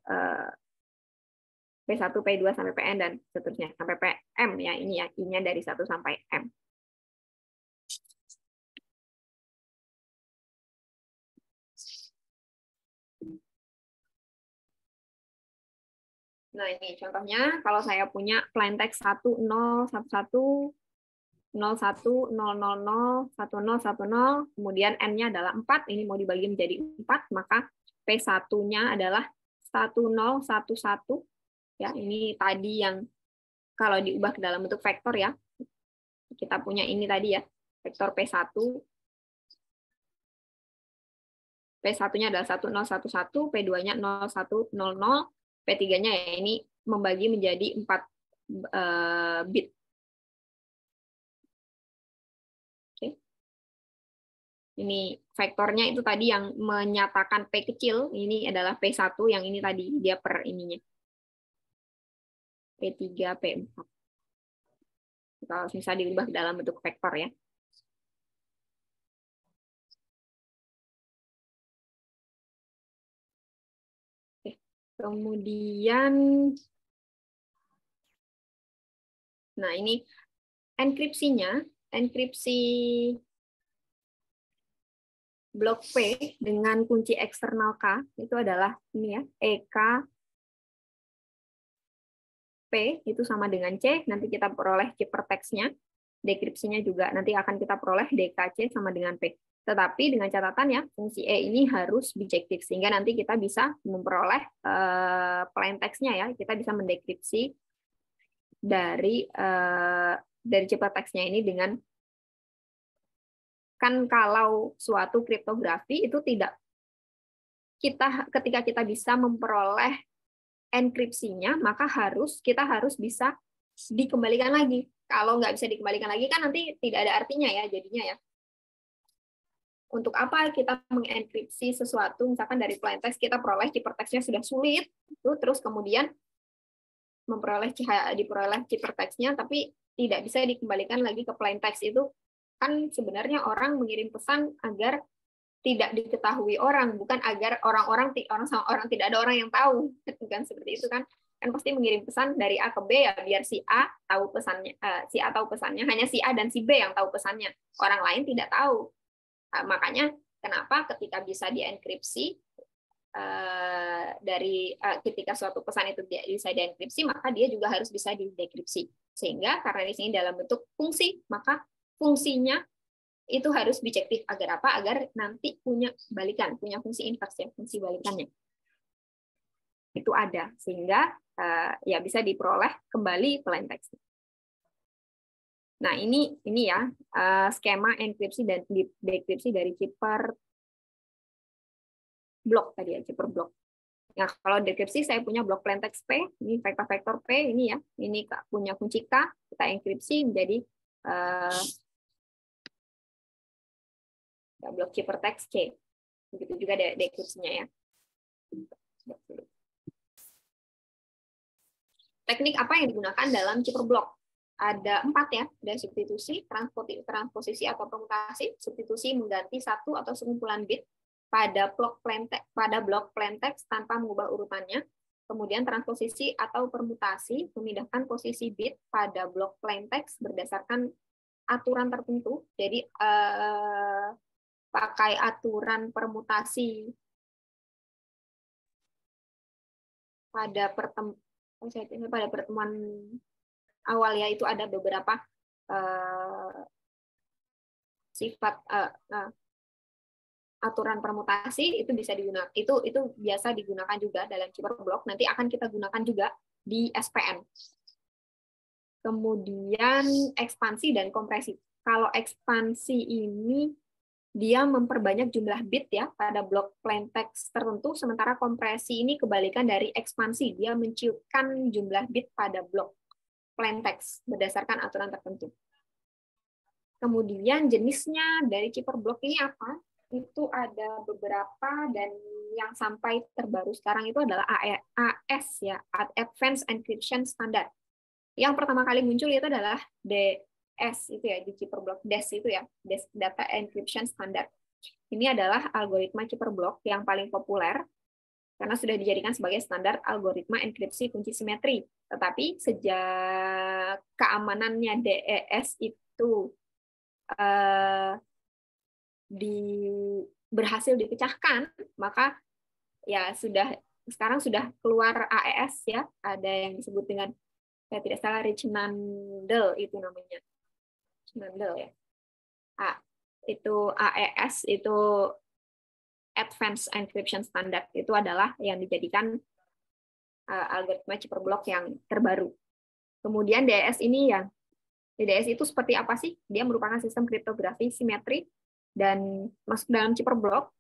P2 sampai Pn, dan seterusnya, sampai Pm ya, ini ya, I-nya dari 1 sampai M. Nah, ini contohnya, kalau saya punya plain text 1011, 01, 000, 1010, kemudian N-nya adalah 4, ini mau dibagi menjadi 4, maka P1-nya adalah 1011, ya, ini tadi yang kalau diubah ke dalam bentuk vektor ya, kita punya ini tadi ya, vektor P1, P1-nya adalah 1011, P2-nya 0100, P3-nya ya ini membagi menjadi 4 bit. Oke. Ini vektornya itu tadi yang menyatakan P kecil, ini adalah P1, yang ini tadi dia per ininya. P3, P4. Kalau misalnya diubah ke dalam bentuk vektor ya. Oke. Kemudian, nah ini enkripsinya, enkripsi blok P dengan kunci eksternal K itu adalah ini ya, EK P itu sama dengan C, nanti kita peroleh ciphertext-nya, dekripsinya juga nanti akan kita peroleh DKC sama dengan P. Tetapi dengan catatan ya, fungsi E ini harus bijektif, sehingga nanti kita bisa memperoleh plain text-nya ya, kita bisa mendekripsi dari dari ciptatext-nya ini dengan, kan kalau suatu kriptografi itu tidak, ketika kita bisa memperoleh enkripsinya, maka kita harus bisa dikembalikan lagi. Kalau nggak bisa dikembalikan lagi kan nanti tidak ada artinya ya jadinya ya. Untuk apa kita mengenkripsi sesuatu, misalkan dari plaintext kita peroleh ciphertext-nya sudah sulit, itu terus kemudian diperoleh ciphertext-nya tapi tidak bisa dikembalikan lagi ke plaintext, itu kan sebenarnya orang mengirim pesan agar tidak diketahui orang, bukan agar orang tidak ada orang yang tahu, kan seperti itu kan pasti mengirim pesan dari A ke B ya biar si A tahu pesannya, hanya si A dan si B yang tahu pesannya, orang lain tidak tahu. Makanya kenapa ketika bisa dienkripsi ketika suatu pesan itu bisa dienkripsi, maka dia juga harus bisa didekripsi, sehingga karena di sini dalam bentuk fungsi, maka fungsinya itu harus bijektif. Agar apa? Agar nanti punya balikan, punya fungsi inverse, fungsi balikannya. Itu ada, sehingga ya bisa diperoleh kembali plaintext. Nah, ini ya skema enkripsi dan dekripsi dari cipher blok tadi ya, cipher blok. Nah, kalau dekripsi saya punya blok plaintext P, ini vektor P ini ya. Ini punya kunci K, kita enkripsi menjadi blok ciphertext C. Begitu juga dekripsinya ya. Teknik apa yang digunakan dalam cipher blok? Ada 4 ya, ada substitusi, transposisi atau permutasi. Substitusi mengganti satu atau sekumpulan bit pada blok plaintext tanpa mengubah urutannya. Kemudian transposisi atau permutasi memindahkan posisi bit pada blok plaintext berdasarkan aturan tertentu. Jadi pakai aturan permutasi pada pertemuan awal ya, itu ada beberapa sifat aturan permutasi itu bisa digunakan, itu biasa digunakan juga dalam cipher blok, nanti akan kita gunakan juga di SPN. Kemudian ekspansi dan kompresi. Kalau ekspansi ini dia memperbanyak jumlah bit ya pada blok plaintext tertentu, sementara kompresi ini kebalikan dari ekspansi, dia menciutkan jumlah bit pada blok plaintext berdasarkan aturan tertentu. Kemudian jenisnya dari cipher blok ini apa? Itu ada beberapa, dan yang sampai terbaru sekarang itu adalah AES ya, Advanced Encryption Standard. Yang pertama kali muncul itu adalah DS itu ya, di cipher blok DES itu ya, DES Data Encryption Standard. Ini adalah algoritma cipher blok yang paling populer karena sudah dijadikan sebagai standar algoritma enkripsi kunci simetri. Tetapi sejak keamanannya DES itu berhasil dipecahkan, maka ya sekarang sudah keluar AES ya, ada yang disebut dengan, saya tidak salah, Richnandel itu namanya, Richnandel ya. Itu AES itu Advanced Encryption Standard, itu adalah yang dijadikan algoritma cipher blok yang terbaru. Kemudian DES ini ya, DES itu seperti apa sih? Dia merupakan sistem kriptografi simetri dan masuk dalam cipher blok.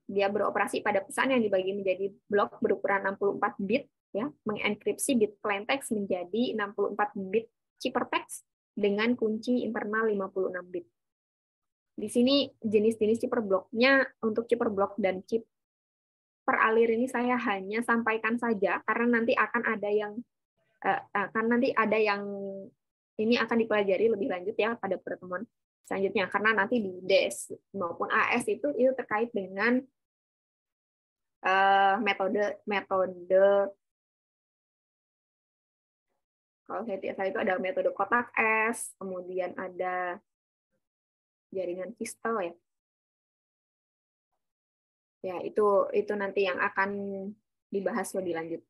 Dia beroperasi pada pesan yang dibagi menjadi blok berukuran 64 bit ya, mengenkripsi bit plaintext menjadi 64 bit ciphertext dengan kunci internal 56 bit. Di sini jenis-jenis cipher bloknya, untuk cipher blok dan chip peralir ini saya hanya sampaikan saja karena nanti akan ada yang ini akan dipelajari lebih lanjut ya pada pertemuan selanjutnya, karena nanti di DES maupun AS itu terkait dengan metode kalau saya tidak salah itu ada metode kotak S, kemudian ada jaringan kristal ya. Ya, itu nanti yang akan dibahas lebih lanjut.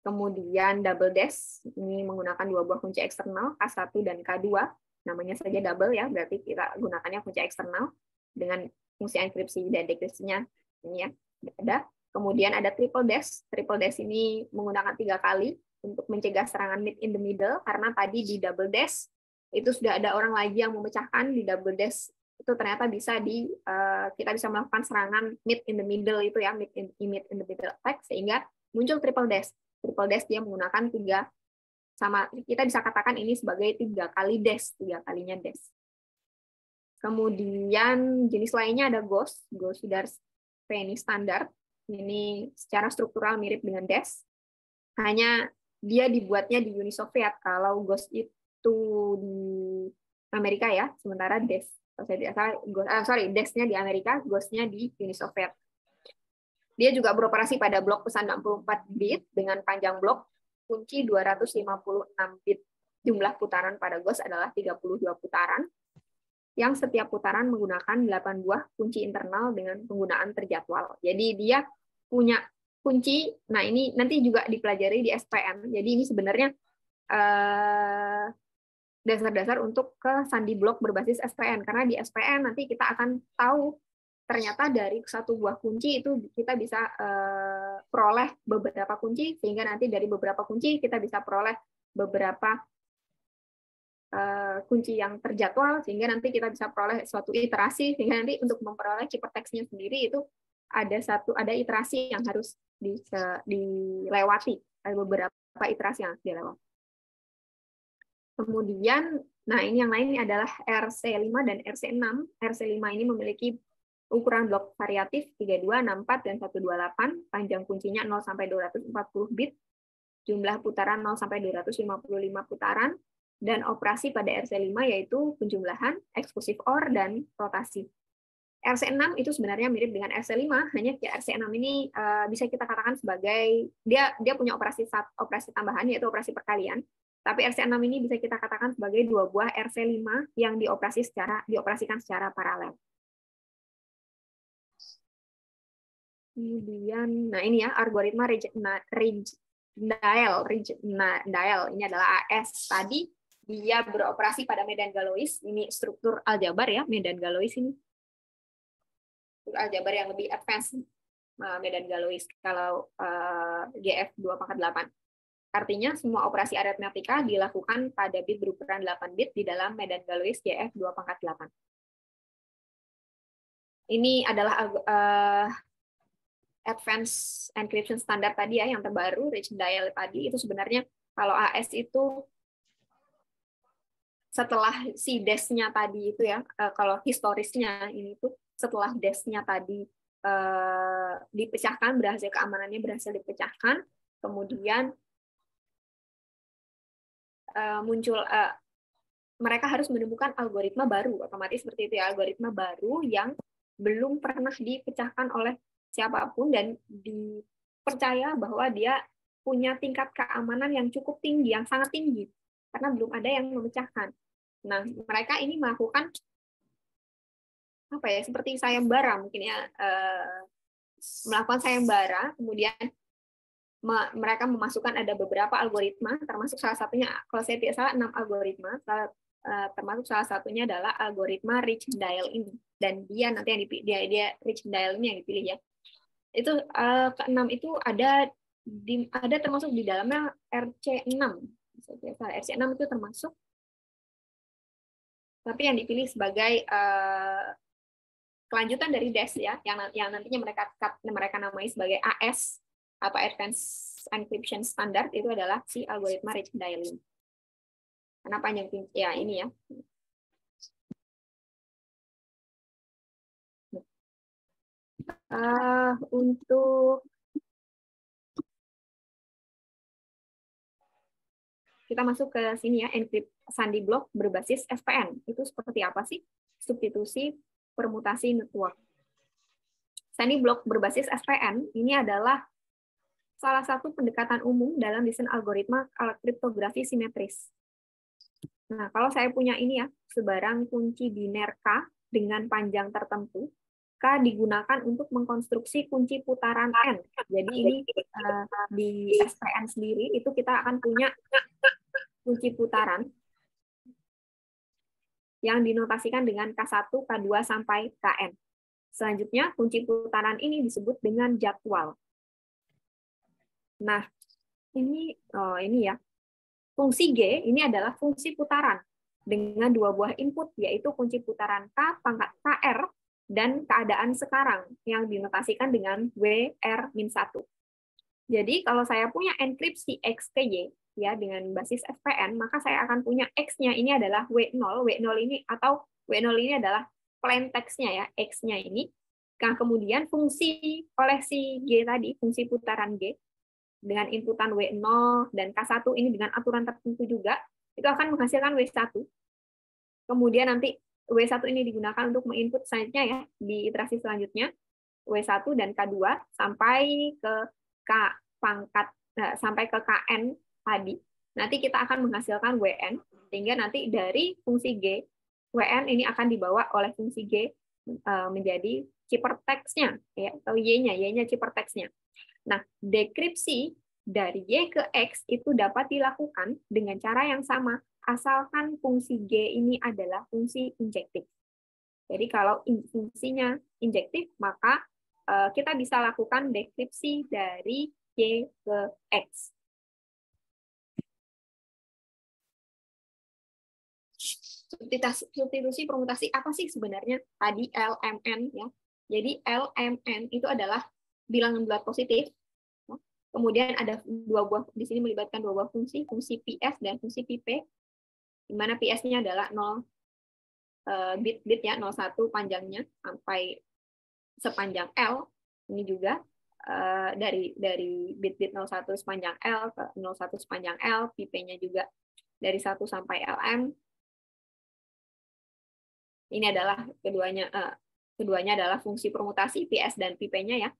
Kemudian double dash, ini menggunakan 2 buah kunci eksternal, K1 dan K2. Namanya saja double ya, berarti kita gunakannya kunci eksternal dengan fungsi enkripsi dan dekripsinya ini ya, ada. Kemudian ada triple dash. Triple dash ini menggunakan 3 kali untuk mencegah serangan meet in the middle, karena tadi di double dash itu sudah ada orang lagi yang memecahkan di double dash itu ternyata bisa kita bisa melakukan serangan mid in the middle itu ya, mid in the middle attack, sehingga muncul triple dash. Triple dash dia menggunakan kita bisa katakan ini sebagai 3 kali dash, 3 kalinya dash. Kemudian jenis lainnya ada Ghost Darts Penny standar. Ini secara struktural mirip dengan dash, hanya dia dibuatnya di Uni Soviet. Kalau Ghost itu di Amerika ya, sementara dash, dash-nya di Amerika, Ghost-nya di Uni Soviet. Dia juga beroperasi pada blok pesan 64 bit dengan panjang blok kunci 256 bit. Jumlah putaran pada Ghost adalah 32 putaran, yang setiap putaran menggunakan 8 buah kunci internal dengan penggunaan terjadwal. Jadi dia punya kunci, nah ini nanti juga dipelajari di SPM. Jadi ini sebenarnya dasar-dasar untuk ke sandi blok berbasis SPN, karena di SPN nanti kita akan tahu ternyata dari satu buah kunci itu kita bisa peroleh beberapa kunci, sehingga nanti dari beberapa kunci kita bisa peroleh beberapa kunci yang terjadwal, sehingga nanti kita bisa peroleh suatu iterasi, sehingga nanti untuk memperoleh ciphertextnya sendiri itu ada iterasi yang harus dilewati, ada beberapa iterasi yang harus dilewati. Kemudian, nah ini yang lain adalah RC5 dan RC6. RC5 ini memiliki ukuran blok variatif 32, 64, dan 128, panjang kuncinya 0 sampai 240 bit, jumlah putaran 0 sampai 255 putaran, dan operasi pada RC5 yaitu penjumlahan, eksklusif OR, dan rotasi. RC6 itu sebenarnya mirip dengan RC5, hanya RC6 ini bisa kita katakan sebagai dia punya operasi tambahan yaitu operasi perkalian. Tapi RC6 ini bisa kita katakan sebagai 2 buah RC5 yang dioperasikan secara paralel. Kemudian, nah ini ya algoritma Rijndael. Ini adalah AS tadi. Dia beroperasi pada medan Galois. Ini struktur aljabar ya, medan Galois ini. Struktur aljabar yang lebih advance medan Galois kalau GF 2/8. Artinya semua operasi aritmetika dilakukan pada bit berukuran 8 bit di dalam medan Galois GF 2/8. Ini adalah advanced encryption standard tadi ya, yang terbaru, Rijndael tadi. Itu sebenarnya kalau AS itu setelah si dash-nya tadi itu ya, kalau historisnya ini tuh setelah dash-nya tadi dipecahkan, keamanannya berhasil dipecahkan, kemudian muncul mereka harus menemukan algoritma baru, otomatis seperti itu ya, algoritma baru yang belum pernah dipecahkan oleh siapapun dan dipercaya bahwa dia punya tingkat keamanan yang cukup tinggi, yang sangat tinggi, karena belum ada yang memecahkan. Nah, mereka ini melakukan apa ya, seperti sayembara mungkin ya, melakukan sayembara, kemudian mereka memasukkan ada beberapa algoritma, termasuk salah satunya, kalau saya tidak salah 6 algoritma, termasuk salah satunya adalah algoritma Rijndael ini, dan dia nanti yang dia Rijndael ini yang dipilih ya. Itu ke-6 itu ada termasuk di dalamnya RC6. RC6 itu termasuk, tapi yang dipilih sebagai kelanjutan dari dash ya, yang nantinya mereka namai sebagai AS atau Advanced Encryption Standard, itu adalah si algoritma Rijndael ini. Karena panjang ya ini ya. Untuk kita masuk ke sini ya, encrypt sandi block berbasis SPN. Itu seperti apa sih? Substitusi permutasi network. Sandi block berbasis SPN ini adalah salah satu pendekatan umum dalam desain algoritma kriptografi simetris. Nah, kalau saya punya ini ya, sebarang kunci biner K dengan panjang tertentu, K digunakan untuk mengkonstruksi kunci putaran N. Jadi ini di SPN sendiri itu kita akan punya kunci putaran yang dinotasikan dengan K1, K2, sampai Kn. Selanjutnya, kunci putaran ini disebut dengan jadwal. Nah, ini ya. Fungsi G ini adalah fungsi putaran. dengan dua buah input, yaitu kunci putaran K pangkat KR dan keadaan sekarang yang dinotasikan dengan WR-1. Jadi kalau saya punya enkripsi X ke Y ya dengan basis SPN, maka saya akan punya X-nya ini adalah W0, W0 ini atau W0 ini adalah plain text-nya ya, X-nya ini. Nah, kemudian fungsi oleh si G tadi, fungsi putaran G dengan inputan W0 dan K1 ini dengan aturan tertentu juga, itu akan menghasilkan W1. Kemudian nanti W1 ini digunakan untuk menginput selanjutnya ya, di iterasi selanjutnya, W1 dan K2 sampai ke K pangkat, sampai ke KN tadi. Nanti kita akan menghasilkan WN, sehingga nanti dari fungsi G, WN ini akan dibawa oleh fungsi G menjadi ciphertext-nya, ya, atau Y-nya, Y-nya ciphertext-nya. Nah, dekripsi dari Y ke X itu dapat dilakukan dengan cara yang sama, asalkan fungsi G ini adalah fungsi injektif. Jadi kalau fungsinya injektif, maka kita bisa lakukan dekripsi dari Y ke X. Substitusi permutasi apa sih sebenarnya? Tadi LMN ya. Jadi LMN itu adalah bilangan bulat positif. Kemudian ada dua buah, di sini melibatkan dua buah fungsi, fungsi PS dan fungsi PP, di mana PS-nya adalah 0 bit ya, 01 panjangnya sampai sepanjang L. Ini juga dari bit-bit 01 sepanjang L ke 01 sepanjang L, PP-nya juga dari 1 sampai LM. Ini adalah keduanya adalah fungsi permutasi PS dan PP-nya ya.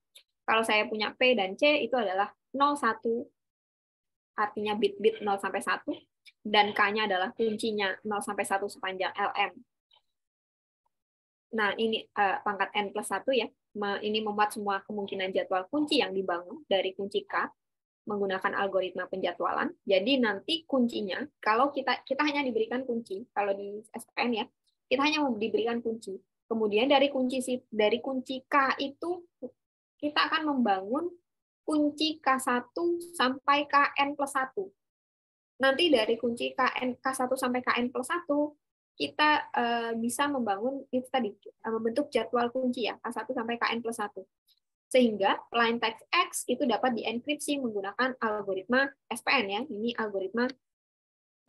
Kalau saya punya P dan C itu adalah 01, artinya bit-bit 0 sampai 1, dan K-nya adalah kuncinya 0 sampai 1 sepanjang LM. Nah, ini pangkat N plus 1 ya. Ini memuat semua kemungkinan jadwal kunci yang dibangun dari kunci K menggunakan algoritma penjadwalan. Jadi nanti kuncinya, kalau kita hanya diberikan kunci, kalau di SPN ya, kita hanya diberikan kunci. Kemudian dari kunci K itu kita akan membangun kunci K1 sampai KN plus 1. Nanti dari kunci K1 sampai KN plus 1, kita bisa membangun itu tadi, membentuk jadwal kunci ya, K1 sampai KN plus 1. Sehingga plain text X itu dapat dienkripsi menggunakan algoritma SPN ya. Ini algoritma.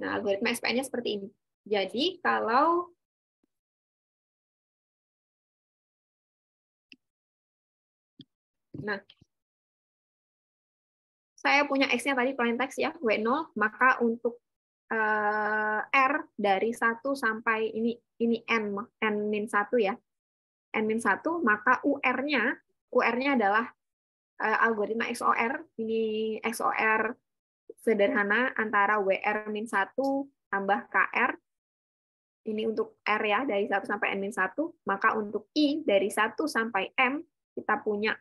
Nah, algoritma SPN-nya seperti ini. Jadi kalau saya punya X-nya tadi plain text ya, W0, maka untuk R dari 1 sampai ini N-1 ya. N-1, maka UR-nya adalah algoritma XOR. Ini XOR sederhana antara WR-1 tambah KR. Ini untuk R ya, dari 1 sampai N-1. Maka untuk I dari 1 sampai M, kita punya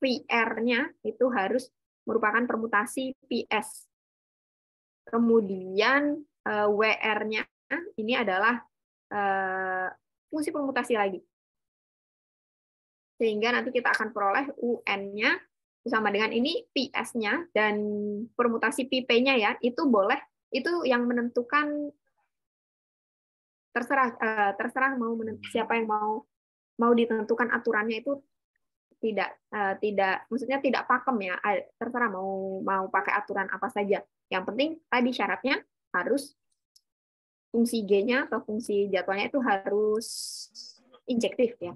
VR-nya itu harus merupakan permutasi PS. Kemudian WR-nya ini adalah fungsi permutasi lagi. Sehingga nanti kita akan peroleh UN-nya sama dengan ini PS-nya, dan permutasi PP-nya ya, itu boleh, itu yang menentukan terserah siapa yang mau ditentukan aturannya, itu tidak maksudnya tidak pakem ya, terserah mau pakai aturan apa saja. Yang penting tadi syaratnya harus fungsi G-nya atau fungsi jadwalnya itu harus injektif ya.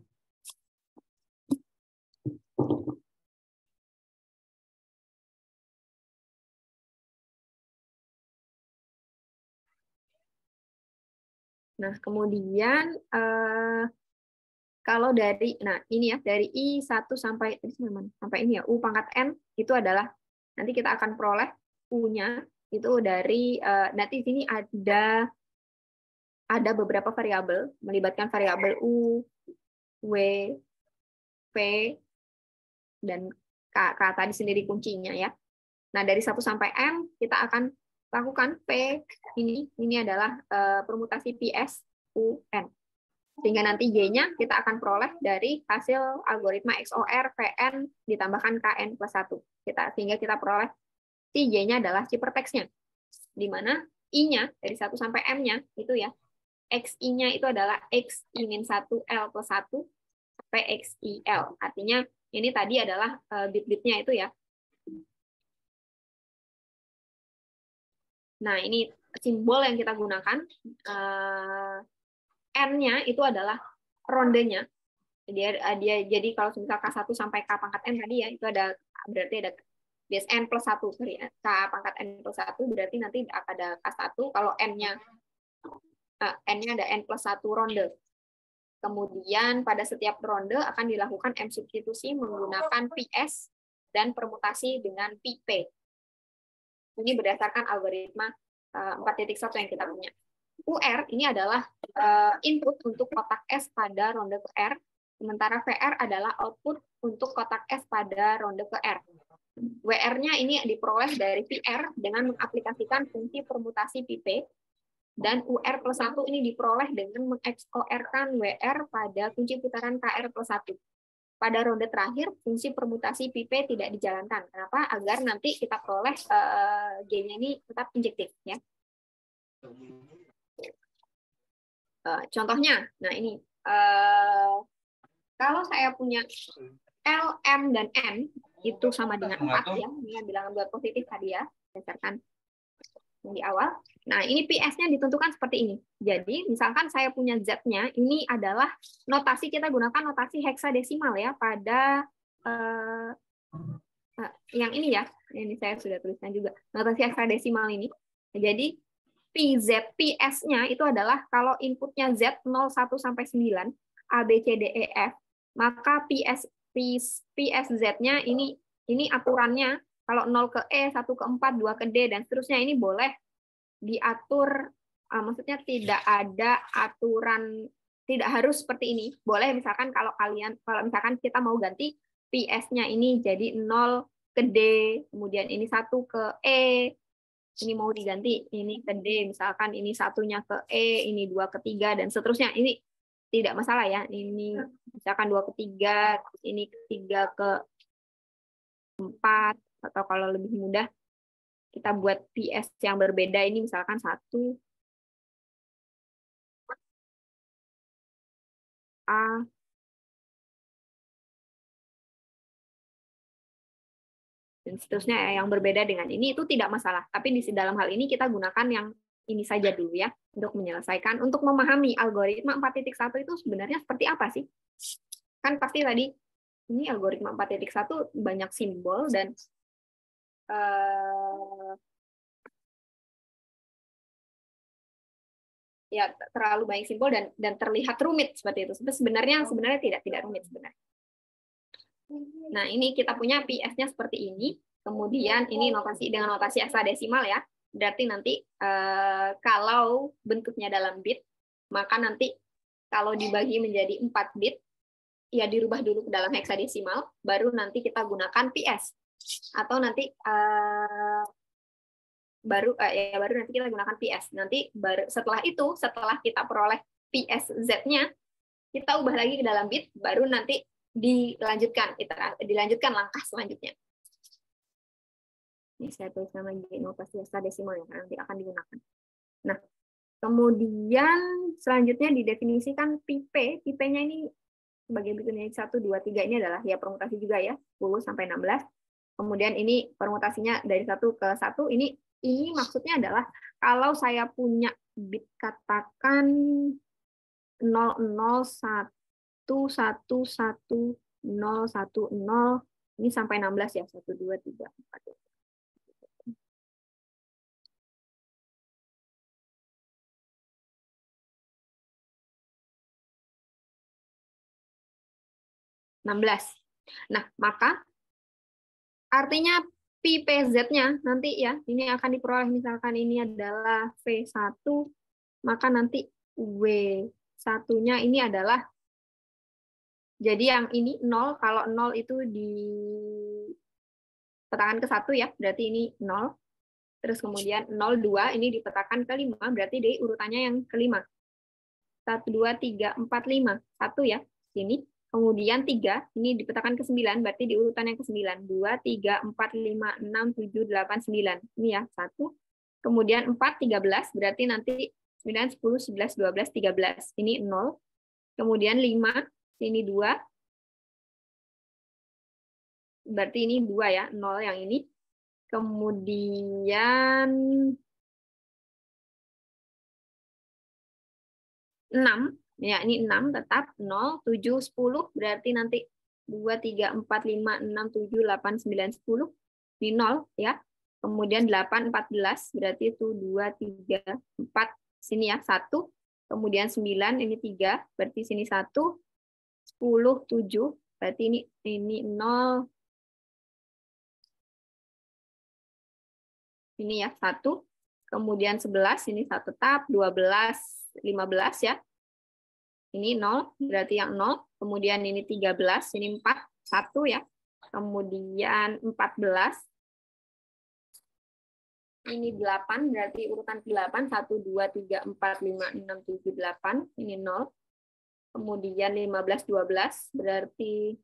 Nah, kemudian kalau dari, nah ini ya, dari I1 sampai ini ya, U pangkat N, itu adalah, nanti kita akan peroleh U-nya, itu dari, nanti di sini ada beberapa variabel, melibatkan variabel U, W, P, dan K tadi sendiri kuncinya ya. Nah, dari 1 sampai M, kita akan lakukan P, ini adalah permutasi PS, U, N. Sehingga nanti G-nya kita akan peroleh dari hasil algoritma XOR PN ditambahkan KN plus 1. Sehingga kita peroleh si J-nya adalah ciphertext-nya. Di mana I-nya dari 1 sampai M-nya itu ya, XI-nya itu adalah XI-1 L plus 1 sampai XIL. Artinya ini tadi adalah bit-bitnya itu ya. Nah, ini simbol yang kita gunakan. N-nya itu adalah rondenya. Jadi kalau misal K1 sampai K pangkat N tadi ya, itu berarti ada base N plus 1. Sorry, K pangkat N plus 1 berarti nanti ada K1. Kalau N-nya ada N plus 1 ronde. Kemudian pada setiap ronde akan dilakukan M substitusi menggunakan PS dan permutasi dengan PP. Ini berdasarkan algoritma 4.1 yang kita punya. UR ini adalah input untuk kotak S pada ronde ke R, sementara VR adalah output untuk kotak S pada ronde ke R. WR-nya ini diperoleh dari PR dengan mengaplikasikan fungsi permutasi PP, dan UR plus 1 ini diperoleh dengan meng-XOR-kan WR pada kunci putaran KR plus 1. Pada ronde terakhir, fungsi permutasi PP tidak dijalankan. Kenapa? Agar nanti kita peroleh G-nya ini tetap injektif. Ya. Contohnya, nah ini, kalau saya punya L, M, dan N, itu sama dengan 4, ya. Ini bilangan bulat positif tadi ya, berdasarkan di awal. Nah, ini PS-nya ditentukan seperti ini. Jadi, misalkan saya punya Z-nya, ini adalah notasi, kita gunakan notasi heksadesimal ya, pada yang ini ya, ini saya sudah tuliskan juga, notasi heksadesimal ini. Jadi, PZ, PS-nya itu adalah kalau inputnya Z 0, 1, sampai 9, A, B, C, D, E, F, maka PSZ-nya ini aturannya, kalau 0 ke E, 1 ke 4, 2 ke D, dan seterusnya ini boleh diatur, maksudnya tidak ada aturan, tidak harus seperti ini. Boleh misalkan kalau misalkan kita mau ganti PS-nya ini jadi 0 ke D, kemudian ini 1 ke E, ini mau diganti ini ke D, misalkan ini satunya ke E, ini 2 ke 3, dan seterusnya. Ini tidak masalah ya. Ini misalkan 2 ke 3, ini 3 ke 4, atau kalau lebih mudah kita buat PS yang berbeda, ini misalkan 1 A, dan seterusnya yang berbeda dengan ini, itu tidak masalah. Tapi di dalam hal ini kita gunakan yang ini saja dulu ya, untuk menyelesaikan, untuk memahami algoritma 4.1 itu sebenarnya seperti apa sih? Kan pasti tadi ini algoritma 4.1 banyak simbol dan ya terlalu banyak simbol dan terlihat rumit seperti itu. Sebenarnya tidak rumit sebenarnya. Nah, ini kita punya PS-nya seperti ini. Kemudian ini notasi dengan notasi heksadesimal ya. Berarti nanti kalau bentuknya dalam bit, maka nanti kalau dibagi menjadi 4 bit, ya dirubah dulu ke dalam heksadesimal, baru nanti kita gunakan PS. Atau nanti baru nanti kita gunakan PS. Nanti setelah itu, setelah kita peroleh PS-Z-nya, kita ubah lagi ke dalam bit, baru nanti dilanjutkan langkah selanjutnya. Ini saya tuliskan lagi notasi heksadesimal yang nanti akan digunakan. Nah, kemudian selanjutnya didefinisikan PP. PP-nya ini sebagai berikutnya 1, 2, 3 ini adalah ya permutasi juga ya, 10 sampai 16. Kemudian ini permutasinya dari 1 ke 1. Ini maksudnya adalah kalau saya punya bit katakan 0, 0, 1, 1, 1, 0, 1, 0, ini sampai 16 ya, 1, 2, 3, 4. 16. Nah, maka artinya PPZ-nya nanti ya, ini akan diperoleh misalkan ini adalah V1, maka nanti W1-nya ini adalah, jadi yang ini 0, kalau 0 itu dipetakan ke 1 ya, berarti ini 0. Terus kemudian 02 ini dipetakan ke 5, berarti di urutannya yang kelima. 1, 2, 3, 4, 5. 1 ya, sini. Kemudian 3, ini dipetakan ke 9, berarti di urutan yang ke-9. 2, 3, 4, 5, 6, 7, 8, 9. Ini ya, 1. Kemudian 4, 13, berarti nanti 9, 10, 11, 12, 13. Ini 0. Kemudian 5, ini 2. Berarti ini 2 ya, 0 yang ini. Kemudian 6, ya ini 6 tetap 0, 7, 10, berarti nanti 2, 3, 4, 5, 6, 7, 8, 9, 10. Ini 0 ya. Kemudian 8, 14, berarti itu 2, 3, 4, sini ya 1. Kemudian 9, ini 3, berarti sini 1. 10, 7, berarti ini 0. Ini ya 1. Kemudian 11, ini 1 tetap, 12, 15 ya. Ini 0, berarti yang 0. Kemudian ini 13, ini 4, 1 ya. Kemudian 14. Ini 8, berarti urutan 8, 1, 2, 3, 4, 5, 6, 7, 8. Ini 0. Kemudian 15, 12, berarti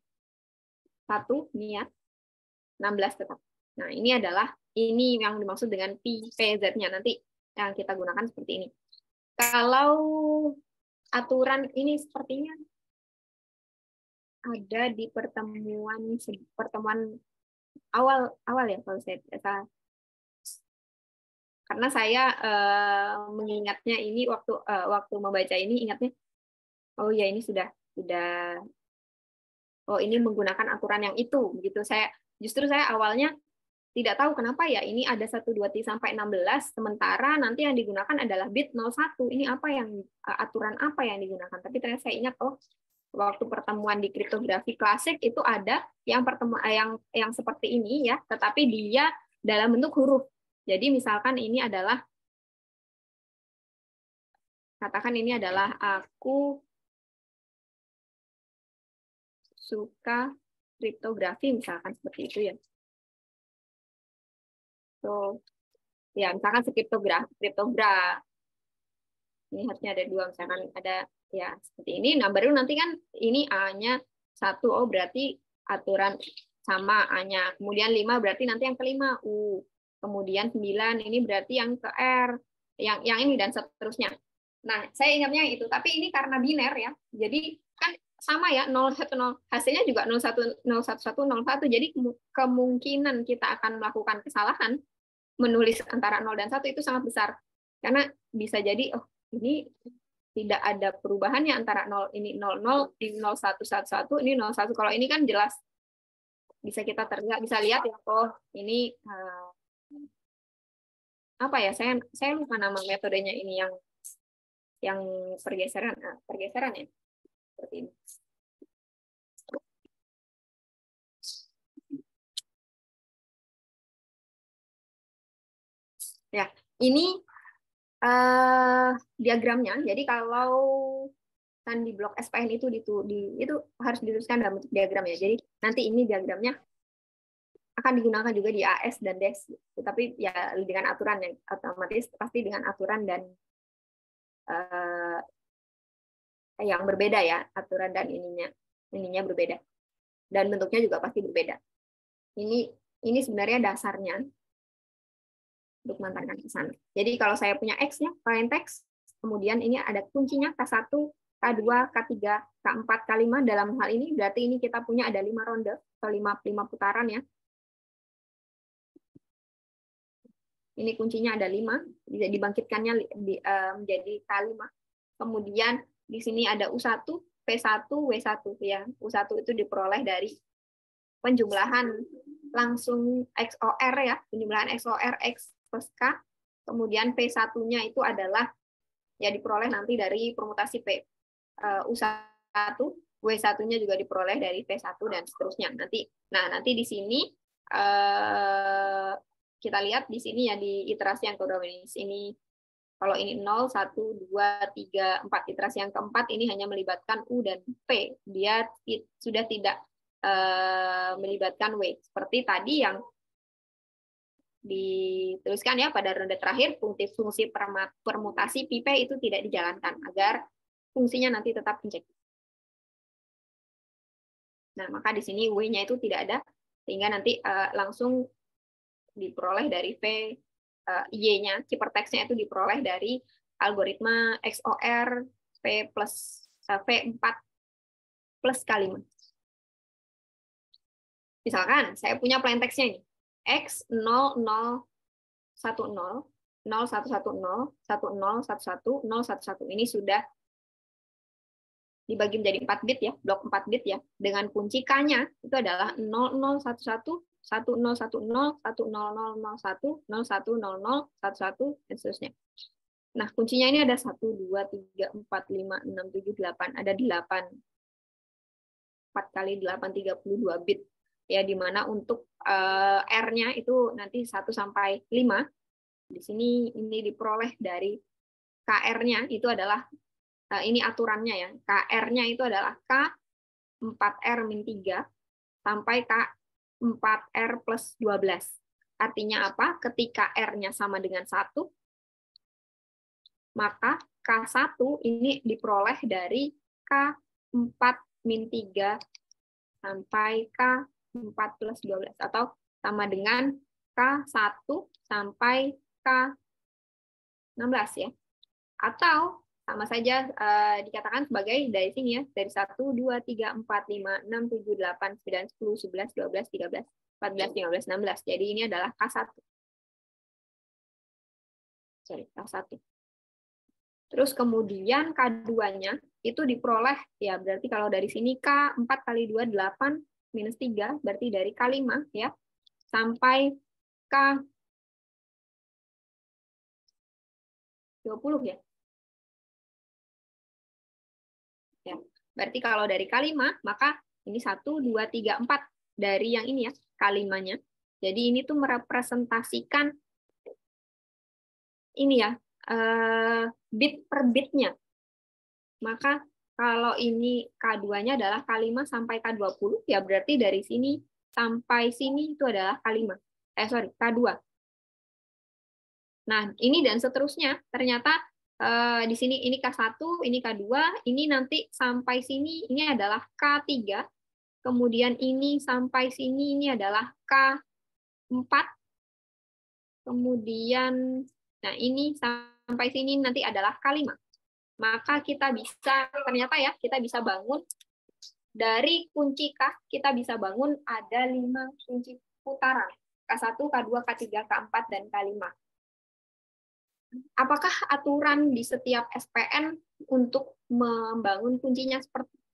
1, ini ya. 16 tetap. Nah, ini yang dimaksud dengan PZ-nya. Nanti yang kita gunakan seperti ini. Kalau aturan ini sepertinya ada di pertemuan awal ya, kalau saya tidak salah. Karena saya mengingatnya ini waktu membaca ini ingatnya, oh ya ini sudah oh ini menggunakan aturan yang itu begitu. Justru saya awalnya tidak tahu kenapa ya ini ada 1, 2, 3 sampai 16, sementara nanti yang digunakan adalah bit 01. Ini aturan apa yang digunakan? Tapi ternyata saya ingat, oh waktu pertemuan di kriptografi klasik itu ada yang yang seperti ini ya, tetapi dia dalam bentuk huruf. Jadi misalkan ini adalah, katakan ini adalah aku suka kriptografi, misalkan seperti itu ya. So, ya misalkan kriptografi. Ini harusnya ada 2, misalkan ada ya seperti ini. Nah, baru nanti kan ini A-nya 1, oh berarti aturan sama A-nya. Kemudian 5 berarti nanti yang kelima U. Kemudian 9 ini berarti yang ke R. Yang ini dan seterusnya. Nah, saya ingatnya itu, tapi ini karena biner ya. Jadi kan sama ya 010, hasilnya juga 01, 011, 01. Jadi kemungkinan kita akan melakukan kesalahan menulis antara 0 dan 1 itu sangat besar. Karena bisa jadi, oh ini tidak ada perubahannya antara 0, ini 00, ini 0111, ini 01. Kalau ini kan jelas bisa kita bisa lihat ya, oh ini apa ya? Saya lupa nama metodenya ini yang pergeseran ya. Seperti ini. Ya, ini diagramnya. Jadi kalau kan di blok SPN itu harus dituliskan dalam bentuk diagram ya. Jadi nanti ini diagramnya akan digunakan juga di AS dan DES. Tetapi ya dengan aturan yang otomatis pasti dengan aturan dan yang berbeda ya, aturan dan ininya berbeda. Dan bentuknya juga pasti berbeda. Ini sebenarnya dasarnya untuk mengantarkan ke sana. Jadi kalau saya punya X-nya, plain text, kemudian ini ada kuncinya K1, K2, K3, K4, K5. Dalam hal ini berarti ini kita punya ada 5 ronde atau 5 putaran ya. Ini kuncinya ada 5, bisa dibangkitkannya menjadi K5. Kemudian di sini ada U1, P1, W1 ya. U1 itu diperoleh dari penjumlahan langsung XOR ya, penjumlahan XOR X plus K. Kemudian P1-nya itu adalah ya diperoleh nanti dari permutasi P. U1, W1-nya juga diperoleh dari P1 dan seterusnya. Nanti di sini kita lihat di sini ya di iterasi yang kedua ini. Kalau ini 0, 1, 2, 3, 4. Iterasi yang keempat ini hanya melibatkan U dan P. Dia sudah tidak melibatkan W. Seperti tadi yang dituliskan ya pada ronde terakhir, fungsi permutasi pi P itu tidak dijalankan agar fungsinya nanti tetap injektif. Nah, maka di sini W-nya itu tidak ada, sehingga nanti langsung diperoleh dari P, Y-nya, ciphertextnya itu diperoleh dari algoritma XOR V4 plus K5. Misalkan saya punya plain text-nya ini. X 0010 0110 1011 011. Ini sudah dibagi menjadi 4 bit ya, blok 4 bit ya. Dengan kunci K-nya itu adalah 0011 1010 100001 0100 11 dan seterusnya. Nah, kuncinya ini ada 1 2 3 4 5 6 7 8, ada 8. 4 kali 8 32 bit. Ya, di mana untuk R-nya itu nanti 1 sampai 5. Di sini ini diperoleh dari KR-nya itu adalah ini aturannya ya. KR-nya itu adalah K4R-3 sampai K4R plus 12. Artinya apa? Ketika R-nya sama dengan 1, maka K1 ini diperoleh dari K4-3 sampai K4 plus 12. Atau sama dengan K1 sampai K16 ya. Atau sama saja dikatakan sebagai dari sini ya, dari 1, 2, 3, 4, 5, 6, 7, 8, 9, 10, 11, 12, 13, 14, 15, 16. Jadi ini adalah K1. K1. Terus kemudian K2-nya itu diperoleh, ya berarti kalau dari sini K4 kali 2, 8, minus 3, berarti dari K5 ya, sampai K20 ya. Ya, berarti kalau dari K5, maka ini 1, 2, 3, 4 dari yang ini ya, K5-nya. Jadi ini tuh merepresentasikan ini ya, bit per bitnya. Maka kalau ini K2-nya adalah K5 sampai K20, ya berarti dari sini sampai sini itu adalah K5. K2. Nah, ini dan seterusnya, ternyata di sini ini K1, ini K2, ini nanti sampai sini ini adalah K3, kemudian ini sampai sini ini adalah K4, kemudian nah ini sampai sini nanti adalah K5. Maka kita bisa, ternyata ya, kita bisa bangun dari kunci K, kita bisa bangun ada 5 kunci putaran. K1, K2, K3, K4, dan K5. Apakah aturan di setiap SPN untuk membangun kuncinya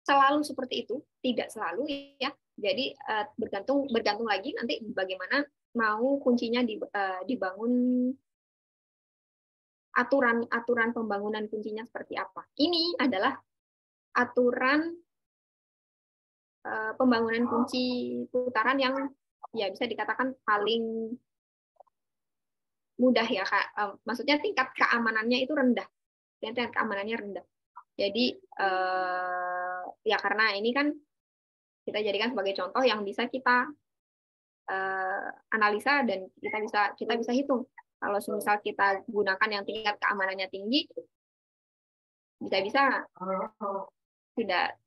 selalu seperti itu? Tidak selalu ya. Jadi bergantung lagi nanti bagaimana mau kuncinya dibangun, aturan pembangunan kuncinya seperti apa. Ini adalah aturan pembangunan kunci putaran yang ya bisa dikatakan paling mudah ya Kak. Maksudnya tingkat keamanannya itu rendah. Tingkat keamanannya rendah. Jadi ya karena ini kan kita jadikan sebagai contoh yang bisa kita analisa dan kita bisa hitung. Kalau misal kita gunakan yang tingkat keamanannya tinggi, bisa tidak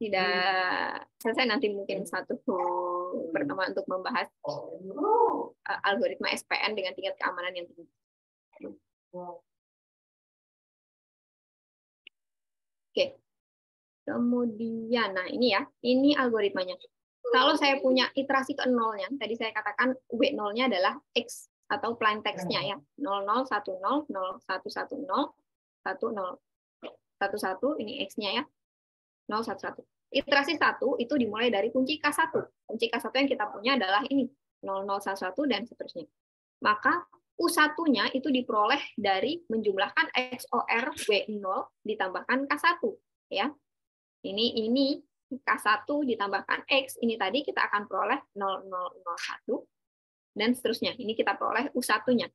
selesai nanti mungkin satu pertemuan untuk membahas algoritma SPN dengan tingkat keamanan yang tinggi. Oke. Kemudian, nah ini ya, ini algoritmanya. Kalau saya punya iterasi ke nolnya, tadi saya katakan W0-nya adalah X atau plain text-nya ya. 00, 10, 0110, 10, 11, ini X-nya ya. 011. Iterasi 1 itu dimulai dari kunci K1. Kunci K1 yang kita punya adalah ini, 0011 dan seterusnya. Maka U1-nya itu diperoleh dari menjumlahkan XOR W0 ditambahkan K1 ya. Ini K1 ditambahkan X, ini tadi kita akan peroleh 0001 dan seterusnya. Ini kita peroleh U1-nya.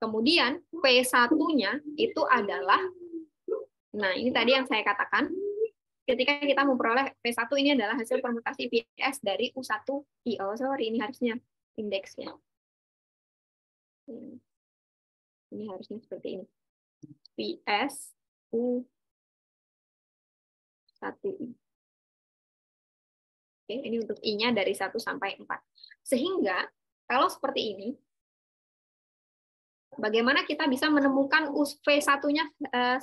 Kemudian P1-nya itu adalah, nah ini tadi yang saya katakan, ketika kita memperoleh P1 ini adalah hasil permutasi PS dari U1 I. Oh, sorry, ini harusnya indeksnya. Ini harusnya seperti ini. PS U1I. Oke, ini untuk I-nya dari 1 sampai 4. Sehingga kalau seperti ini, Bagaimana kita bisa menemukan V1-nya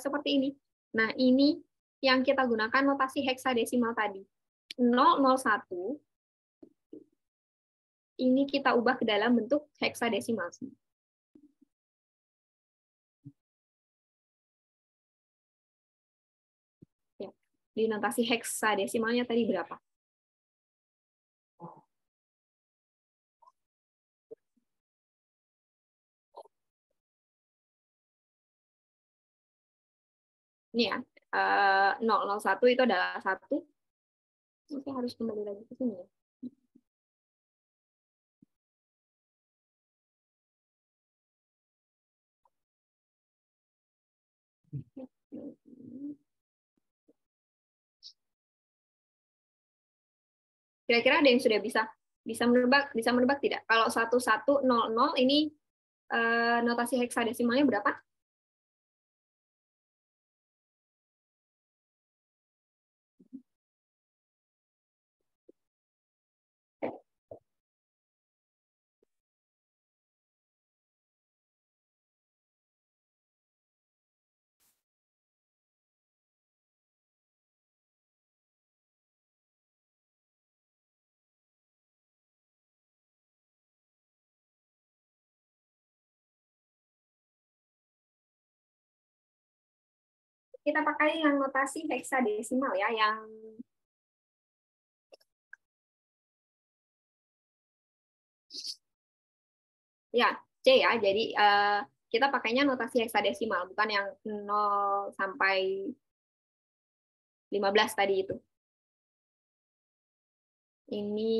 seperti ini? Nah, ini yang kita gunakan notasi heksadesimal tadi. 001 ini kita ubah ke dalam bentuk heksadesimal. Ya, di notasi heksadesimalnya tadi berapa? Ini ya, 001 itu adalah 1. Saya harus kembali lagi ke sini ya. Kira-kira ada yang sudah bisa menebak tidak? Kalau 1100 ini notasi heksadesimalnya berapa? Kita pakai yang notasi heksadesimal ya, yang ya C ya. Jadi kita pakainya notasi heksadesimal, bukan yang 0 sampai 15 tadi itu. Ini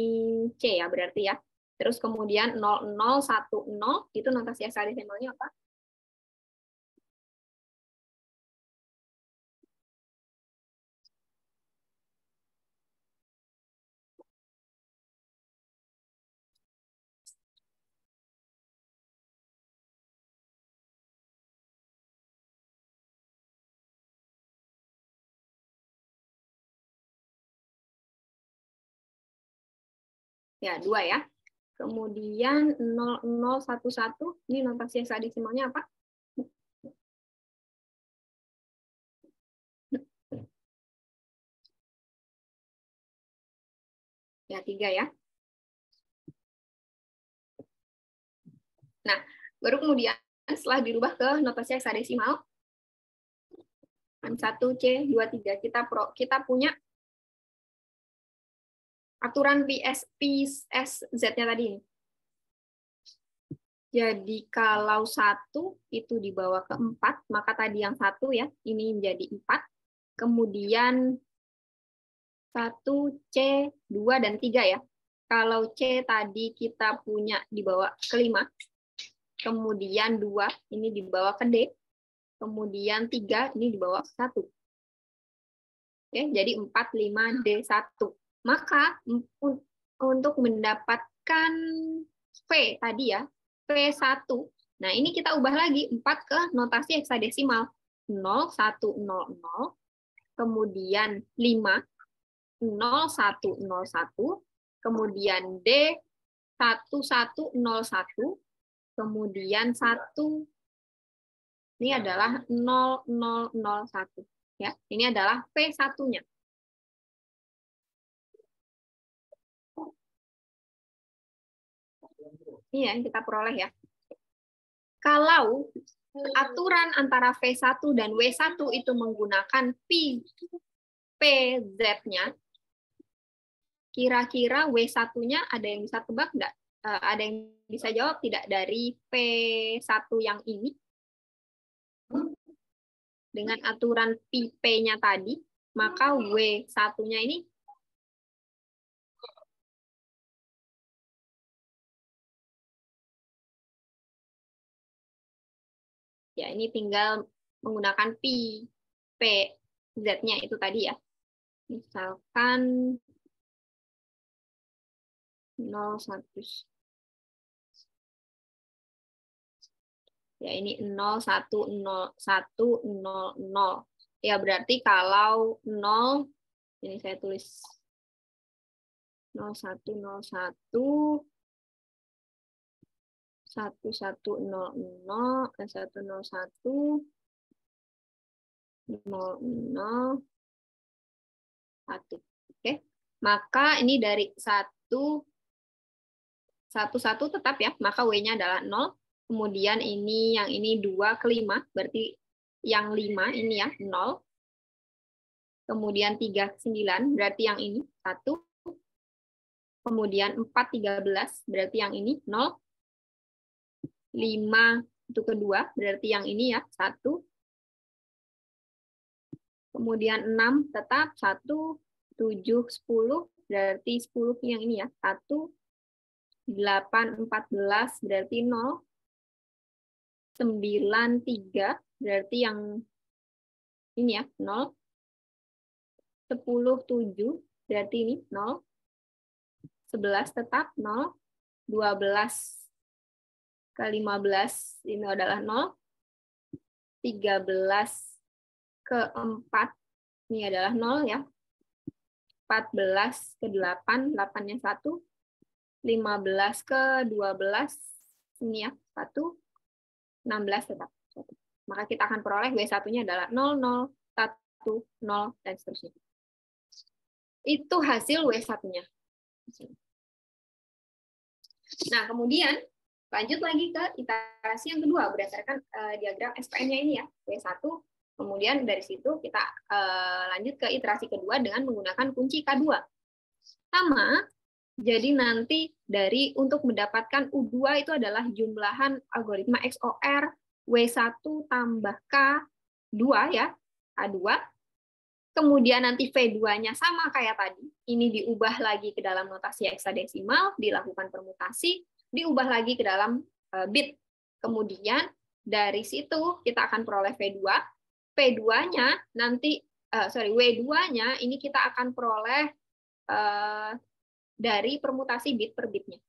C ya berarti ya. Terus kemudian 0010 itu notasi heksadesimalnya apa? Ya, 2 ya. Kemudian 0011 ini notasi heksadesimalnya apa? Ya, 3 ya. Nah, baru kemudian setelah dirubah ke notasi heksadesimal, M1C23 kita punya aturan PSZ-nya tadi. Jadi kalau 1 itu dibawa ke 4, maka tadi yang 1 ya, ini menjadi 4. Kemudian 1, C, 2, dan 3 ya. Kalau C tadi kita punya dibawa ke 5, kemudian 2 ini dibawa ke D, kemudian 3 ini dibawa ke 1. Oke, jadi 4, 5, D, 1. Maka untuk mendapatkan V tadi ya, V1, nah ini kita ubah lagi 4 ke notasi heksadesimal. 0100, kemudian 5, 0101, kemudian D 1101, kemudian 1 ini adalah 0001 ya. Ini adalah V1-nya. Ini yang kita peroleh ya. Kalau aturan antara V1 dan W1 itu menggunakan PZ-nya, kira-kira W1-nya ada yang bisa tebak enggak? Ada yang bisa jawab tidak dari P1 yang ini? Dengan aturan P-nya tadi, maka W1-nya ini ya ini tinggal menggunakan PZ-nya itu tadi ya. Misalkan 01. Ya ini 010100. Ya berarti kalau 0 ini saya tulis 0101 1100 101 00 1. Oke. Maka ini dari 1 tetap ya, maka W-nya adalah 0. Kemudian ini yang ini 2 ke 5, berarti yang 5 ini ya 0. Kemudian 3 ke 9, berarti yang ini 1. Kemudian 4 13, berarti yang ini 0. 5 itu kedua, berarti yang ini ya 1. Kemudian 6 tetap 1, 7 10, berarti 10 yang ini ya 1. 8 14, berarti 0. 9 3, berarti yang ini ya 0. 10 7, berarti ini 0. 11 tetap 0. 12 ke 15 ini adalah 0. 13 ke 4 ini adalah 0 ya. 14 ke 8, 8-nya 1. 15 ke 12 ini ya 1. 16 tetap 1. Maka kita akan peroleh W1-nya adalah 0 0 1 0 dan seterusnya. Itu hasil W1-nya. Nah, kemudian lanjut lagi ke iterasi yang kedua berdasarkan diagram SPN-nya ini ya, W1. Kemudian dari situ kita lanjut ke iterasi kedua dengan menggunakan kunci K2. Sama, jadi nanti dari untuk mendapatkan U2 itu adalah jumlahan algoritma XOR W1 tambah K2 ya, K2. Kemudian nanti V2-nya sama kayak tadi. Ini diubah lagi ke dalam notasi heksadesimal, dilakukan permutasi, diubah lagi ke dalam bit. Kemudian dari situ kita akan peroleh V2. V2-nya nanti W2-nya ini kita akan peroleh dari permutasi bit per bitnya.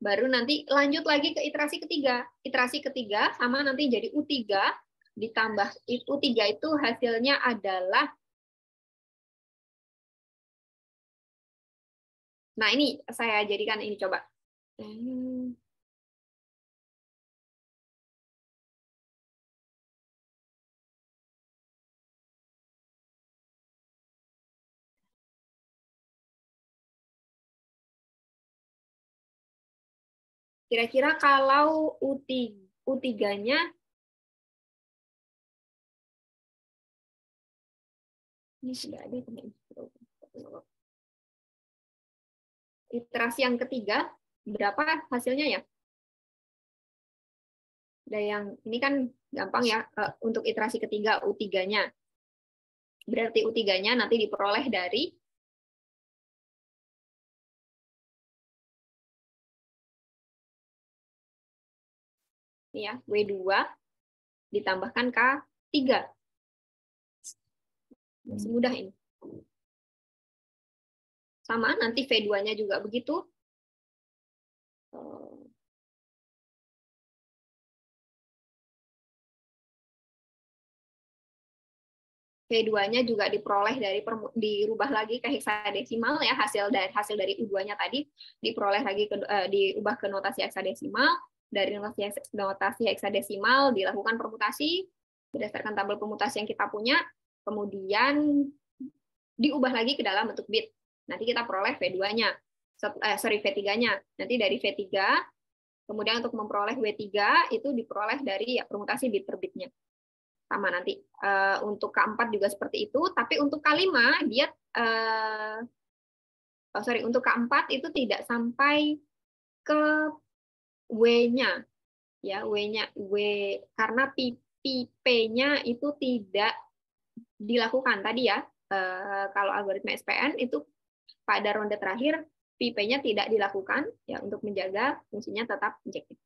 Baru nanti lanjut lagi ke iterasi ketiga. Iterasi ketiga sama nanti jadi U3 ditambah U3 itu hasilnya adalah, nah ini saya jadikan ini coba. Kira-kira kalau U3-nya ini sudah ada iterasi yang ketiga berapa hasilnya ya? Ada yang ini kan gampang ya untuk iterasi ketiga U3-nya. Berarti U3-nya nanti diperoleh dari ini ya, W2 ditambahkan K3. Semudah ini. Sama, nanti V2-nya juga begitu. V2-nya juga diperoleh dari dirubah lagi ke heksadesimal ya, hasil dari U2-nya tadi diperoleh lagi diubah ke notasi heksadesimal. Dari notasi heksadesimal dilakukan permutasi berdasarkan tabel permutasi yang kita punya, kemudian diubah lagi ke dalam bentuk bit. Nanti kita peroleh V2-nya. V3-nya. Nanti dari V3 kemudian untuk memperoleh W3 itu diperoleh dari permutasi bit per bitnya. Sama nanti untuk K4 juga seperti itu, tapi untuk K5 dia untuk K4 itu tidak sampai ke W-nya ya, W karena P-nya itu tidak dilakukan tadi ya. Kalau algoritma SPN itu pada ronde terakhir P-nya tidak dilakukan ya untuk menjaga fungsinya tetap injektif.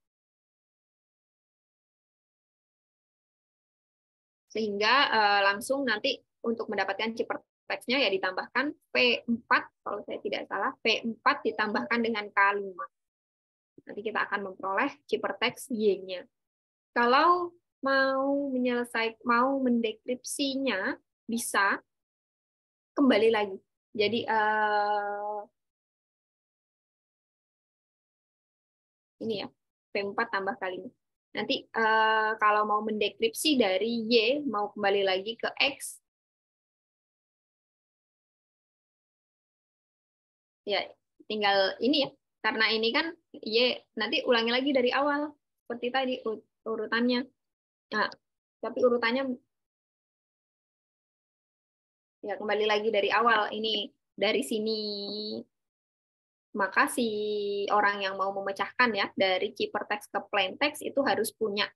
Sehingga langsung nanti untuk mendapatkan ciperteksnya ya ditambahkan P4 kalau saya tidak salah, P4 ditambahkan dengan K5. Nanti kita akan memperoleh ciperteks Y-nya. Kalau mau mendekripsinya bisa kembali lagi. Jadi ini ya, V4 tambah kalinya. Nanti kalau mau mendekripsi dari Y, mau kembali lagi ke X, ya tinggal ini ya, karena ini kan Y, nanti ulangi lagi dari awal, seperti tadi urutannya. Nah, tapi urutannya ya kembali lagi dari awal, ini dari sini, maka si orang yang mau memecahkan ya, dari ciphertext ke plaintext itu harus punya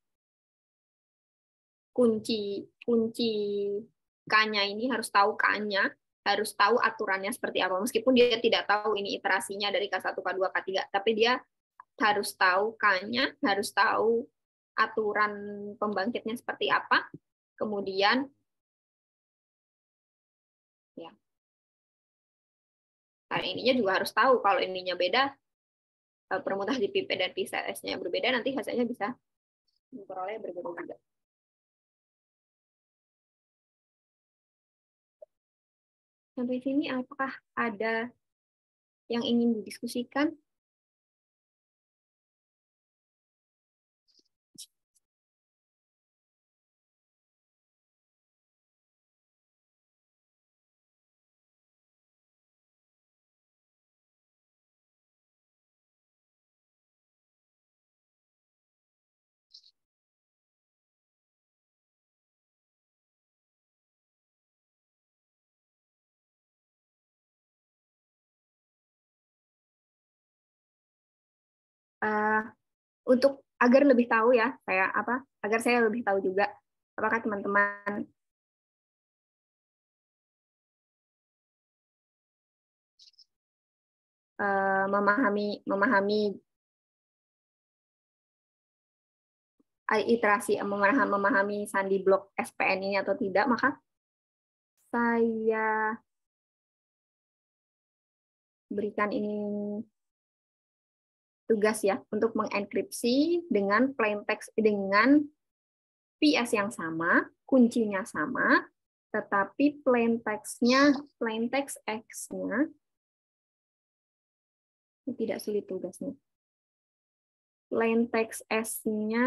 kunci K-nya ini, harus tahu K-nya, harus tahu aturannya seperti apa. Meskipun dia tidak tahu ini iterasinya dari K1, K2, K3, tapi dia harus tahu K-nya, harus tahu aturan pembangkitnya seperti apa. Kemudian ya, nah ininya juga harus tahu kalau ininya beda, permutasi PP dan PCS-nya berbeda, nanti hasilnya bisa memperoleh berbeda juga. Sampai sini apakah ada yang ingin didiskusikan? Untuk agar lebih tahu ya, agar saya lebih tahu juga, apakah teman-teman memahami iterasi, memahami sandi blok SPN ini atau tidak, maka saya berikan ini tugas ya, untuk mengenkripsi dengan plain text dengan PS yang sama, kuncinya sama, tetapi plain text X-nya tidak sulit tugasnya. Plain text S-nya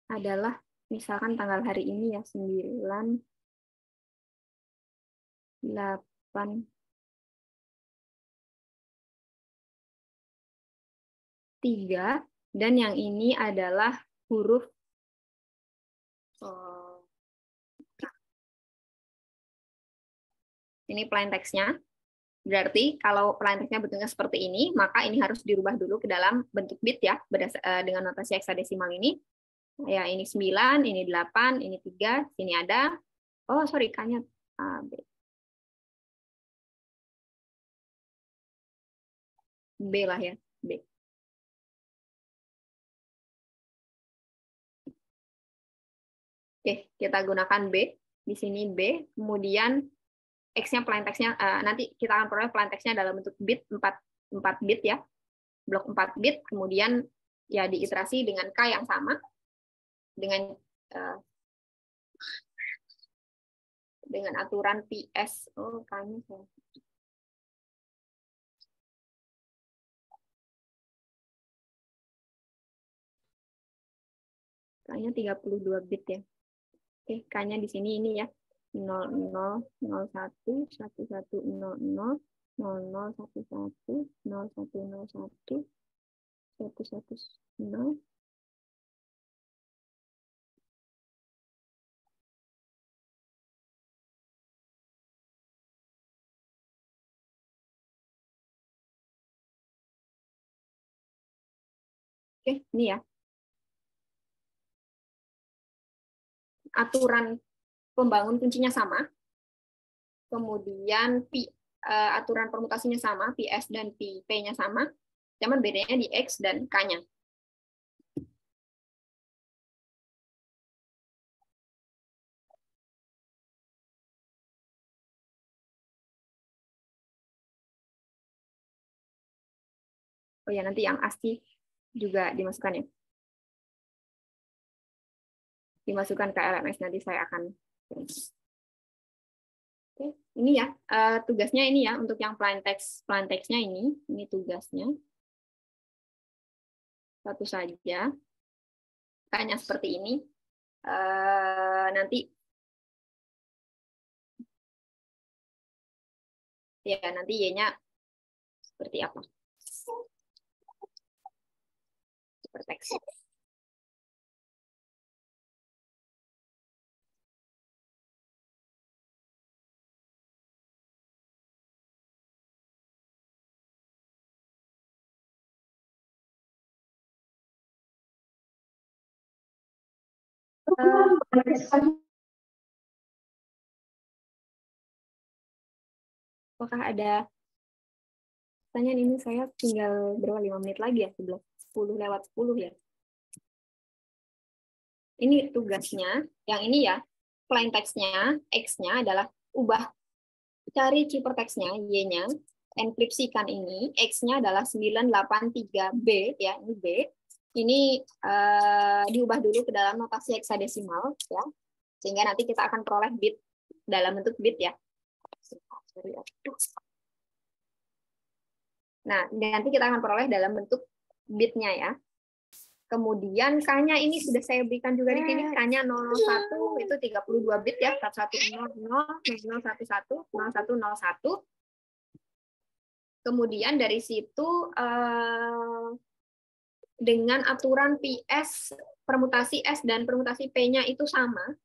adalah misalkan tanggal hari ini ya, 9/8/3, dan yang ini adalah huruf ini plain text-nya. Berarti kalau plain text-nya bentuknya seperti ini, maka ini harus dirubah dulu ke dalam bentuk bit ya, dengan notasi heksadesimal ini. Ya, ini 9, ini 8, ini 3, sini ada. Oh, sorry, K-nya B. B lah ya, B. Oke, kita gunakan B. Di sini B, kemudian X-nya plain text-nya, nanti kita akan peroleh plain text-nya dalam bentuk bit, 4 bit ya, blok 4 bit, kemudian ya diiterasi dengan K yang sama, dengan aturan PS. Oh, K-nya saya. K-nya 32 bit ya. Oke, K-nya di sini ini ya. 00, 01, 1100, 0011, 0101, 110. Oke, ini ya. Aturan pembangun kuncinya sama. Kemudian aturan permutasinya sama, PS dan P-nya sama, cuman bedanya di X dan K-nya. Oh ya, nanti yang ASCII juga dimasukkan ya. Dimasukkan ke LMS, nanti saya akan. Oke, ini ya, tugasnya ini ya, untuk yang plain text-nya ini tugasnya. Satu saja. Hanya seperti ini. Nanti ya, nanti Y-nya seperti apa? Super text. Apakah ada pertanyaan? Ini saya tinggal berapa, 5 menit lagi ya, 10:10 ya. Ini tugasnya, yang ini ya, plain text-nya, X-nya adalah ubah, cari hypertext-nya, Y-nya, enkripsikan ini, X-nya adalah 983B, ya, ini B. Ini diubah dulu ke dalam notasi heksadesimal, ya, sehingga nanti kita akan peroleh bit dalam bentuk bit ya. Nah, nanti kita akan peroleh dalam bentuk bitnya ya. Kemudian K-nya ini sudah saya berikan juga di sini, K-nya 001 itu 32 bit ya, 1100, 011, 0101. Kemudian dari situ dengan aturan PS, permutasi S dan permutasi P-nya itu sama.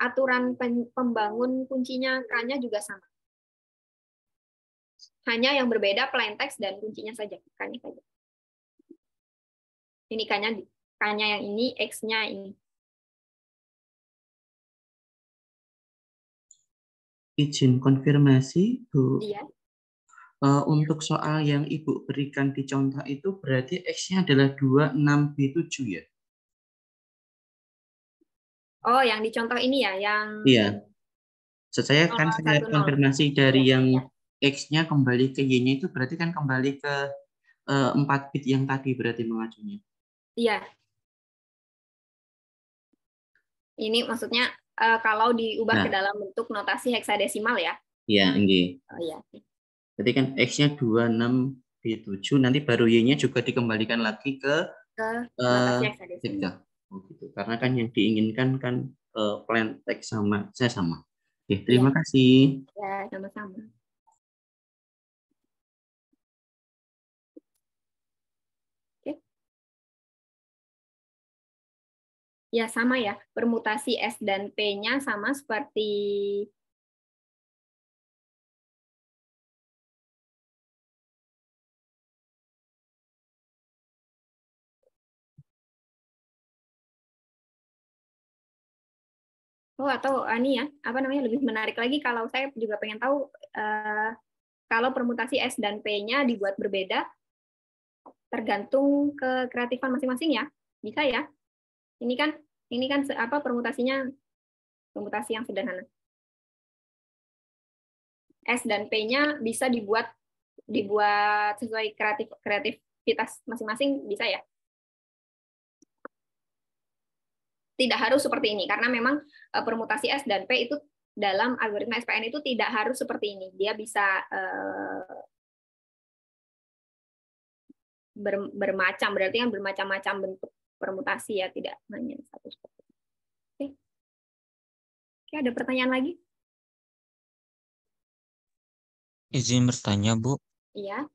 Aturan pembangun kuncinya K-nya juga sama. Hanya yang berbeda plain text dan kuncinya saja, K-nya saja. Ini K-nya yang ini, X-nya ini. Izin konfirmasi, Bu. Iya. Untuk soal yang Ibu berikan di contoh itu berarti X-nya adalah 26B7 ya? Oh, yang di contoh ini ya, yang Iya. Saya kan saya 010. konfirmasi dari Ya, yang ya. X-nya kembali ke Y-nya itu berarti kan kembali ke 4 bit yang tadi berarti mengacunya. Iya. Ini maksudnya kalau diubah ke dalam bentuk notasi heksadesimal ya. Iya, nggih. Oh iya. Berarti kan X-nya 26B7, nanti baru Y-nya juga dikembalikan lagi ke notasi heksadesimal. Oh, gitu. Karena kan yang diinginkan kan plain text sama saya sama. Oke, Iya. terima kasih. Ya, sama-sama. Oke. Ya, sama ya. Permutasi S dan P-nya sama seperti atau ini ya, apa namanya, lebih menarik lagi kalau saya juga pengen tahu kalau permutasi S dan P-nya dibuat berbeda tergantung ke kreatifan masing-masing ya. Bisa ya. Ini kan apa permutasinya, permutasi yang sederhana. S dan P-nya bisa dibuat sesuai kreativitas masing-masing, bisa ya. Tidak harus seperti ini karena memang permutasi S dan P itu dalam algoritma SPN itu tidak harus seperti ini. Dia bisa bermacam, berarti kan bermacam-macam bentuk permutasi ya, tidak hanya satu seperti ini. Oke, ada pertanyaan lagi? Izin bertanya, Bu. Iya.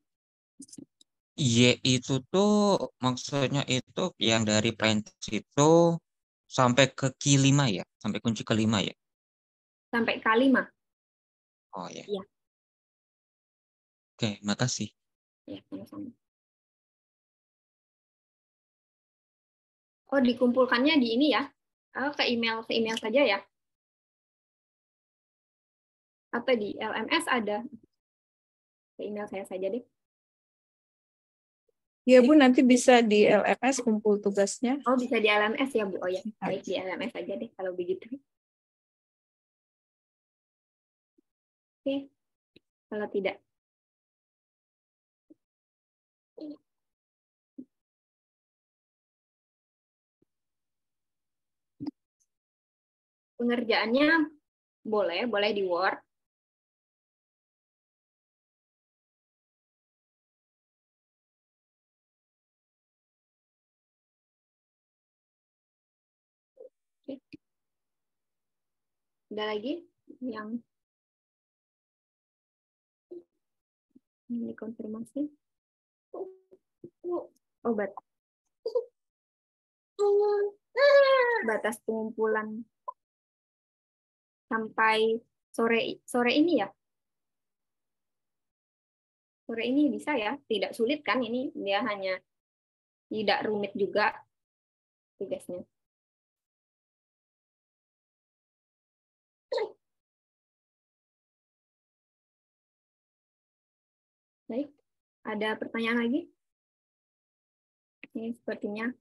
Y itu tuh maksudnya itu yang dari plain text itu sampai ke key 5 ya? Sampai kunci ke-5 ya? Sampai K5. Oh ya. Iya. Oke, makasih. Ya, sama-sama. Oh, dikumpulkannya di ini ya. Ke email saja ya. Atau di LMS ada? Ke email saya saja deh. Ya Bu, nanti bisa di LMS kumpul tugasnya. Oh, bisa di LMS ya Bu. Oh ya, baik di LMS aja deh kalau begitu. Oke, kalau tidak. Pengerjaannya boleh di Word. Oke. Ada lagi yang dikonfirmasi? Oh, batas pengumpulan sampai sore ini ya? Sore ini bisa ya? Tidak sulit kan ini? Dia hanya tidak rumit juga tugasnya. Baik, ada pertanyaan lagi? Ini sepertinya.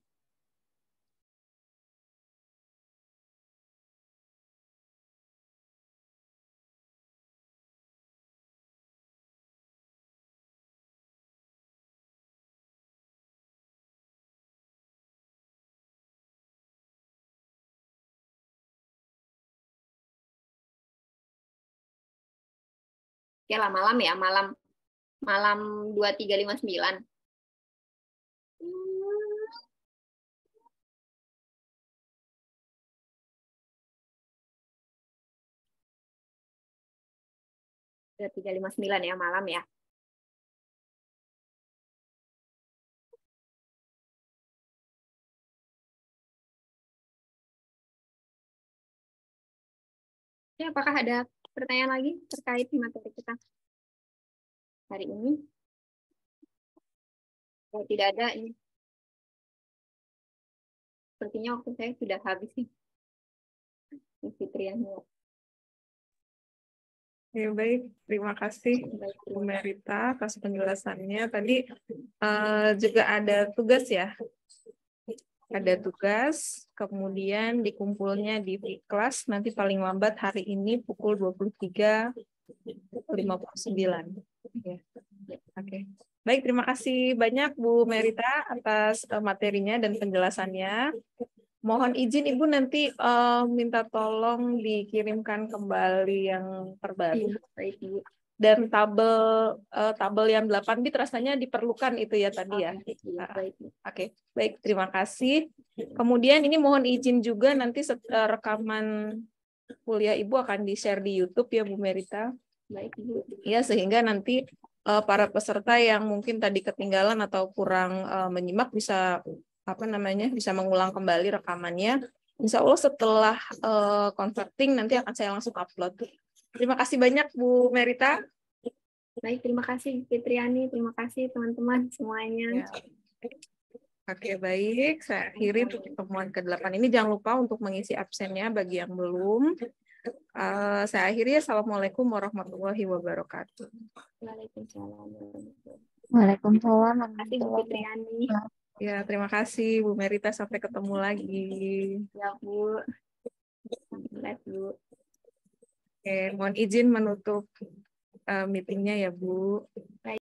Oke lah, malam ya, malam 2359. Udah 359 ya malam ya. Ya, apakah ada pertanyaan lagi terkait materi kita hari ini? Kalau tidak ada, ini sepertinya waktu saya sudah habis nih. Fitriani. Ya, baik, terima kasih Bu Merita atas penjelasannya. Tadi juga ada tugas ya. Ada tugas, kemudian dikumpulnya di kelas nanti paling lambat hari ini pukul 23.59. Ya. Oke. Baik, terima kasih banyak Bu Merita atas materinya dan penjelasannya. Mohon izin Ibu nanti minta tolong dikirimkan kembali yang terbaru. Baik, Ibu. Dan tabel yang 8 bit rasanya diperlukan itu ya tadi ya. Oke, baik, terima kasih. Kemudian ini mohon izin juga nanti rekaman kuliah Ibu akan di-share di YouTube ya Bu Merita. Baik, Ibu. Ya, sehingga nanti para peserta yang mungkin tadi ketinggalan atau kurang menyimak bisa bisa mengulang kembali rekamannya. Insya Allah setelah converting nanti akan saya langsung upload. Terima kasih banyak Bu Merita. Baik, terima kasih Fitriani, terima kasih teman-teman semuanya. Ya. Oke, baik. Saya akhiri pertemuan ke-8 ini. Jangan lupa untuk mengisi absennya bagi yang belum. Saya akhiri. Assalamualaikum warahmatullahi wabarakatuh. Waalaikumsalam. Waalaikumsalam. Terima kasih Bu Fitriani. Ya, terima kasih Bu Merita. Sampai ketemu lagi. Ya, Bu. Sampai Bu. Oke, mohon izin menutup meetingnya ya Bu. Baik.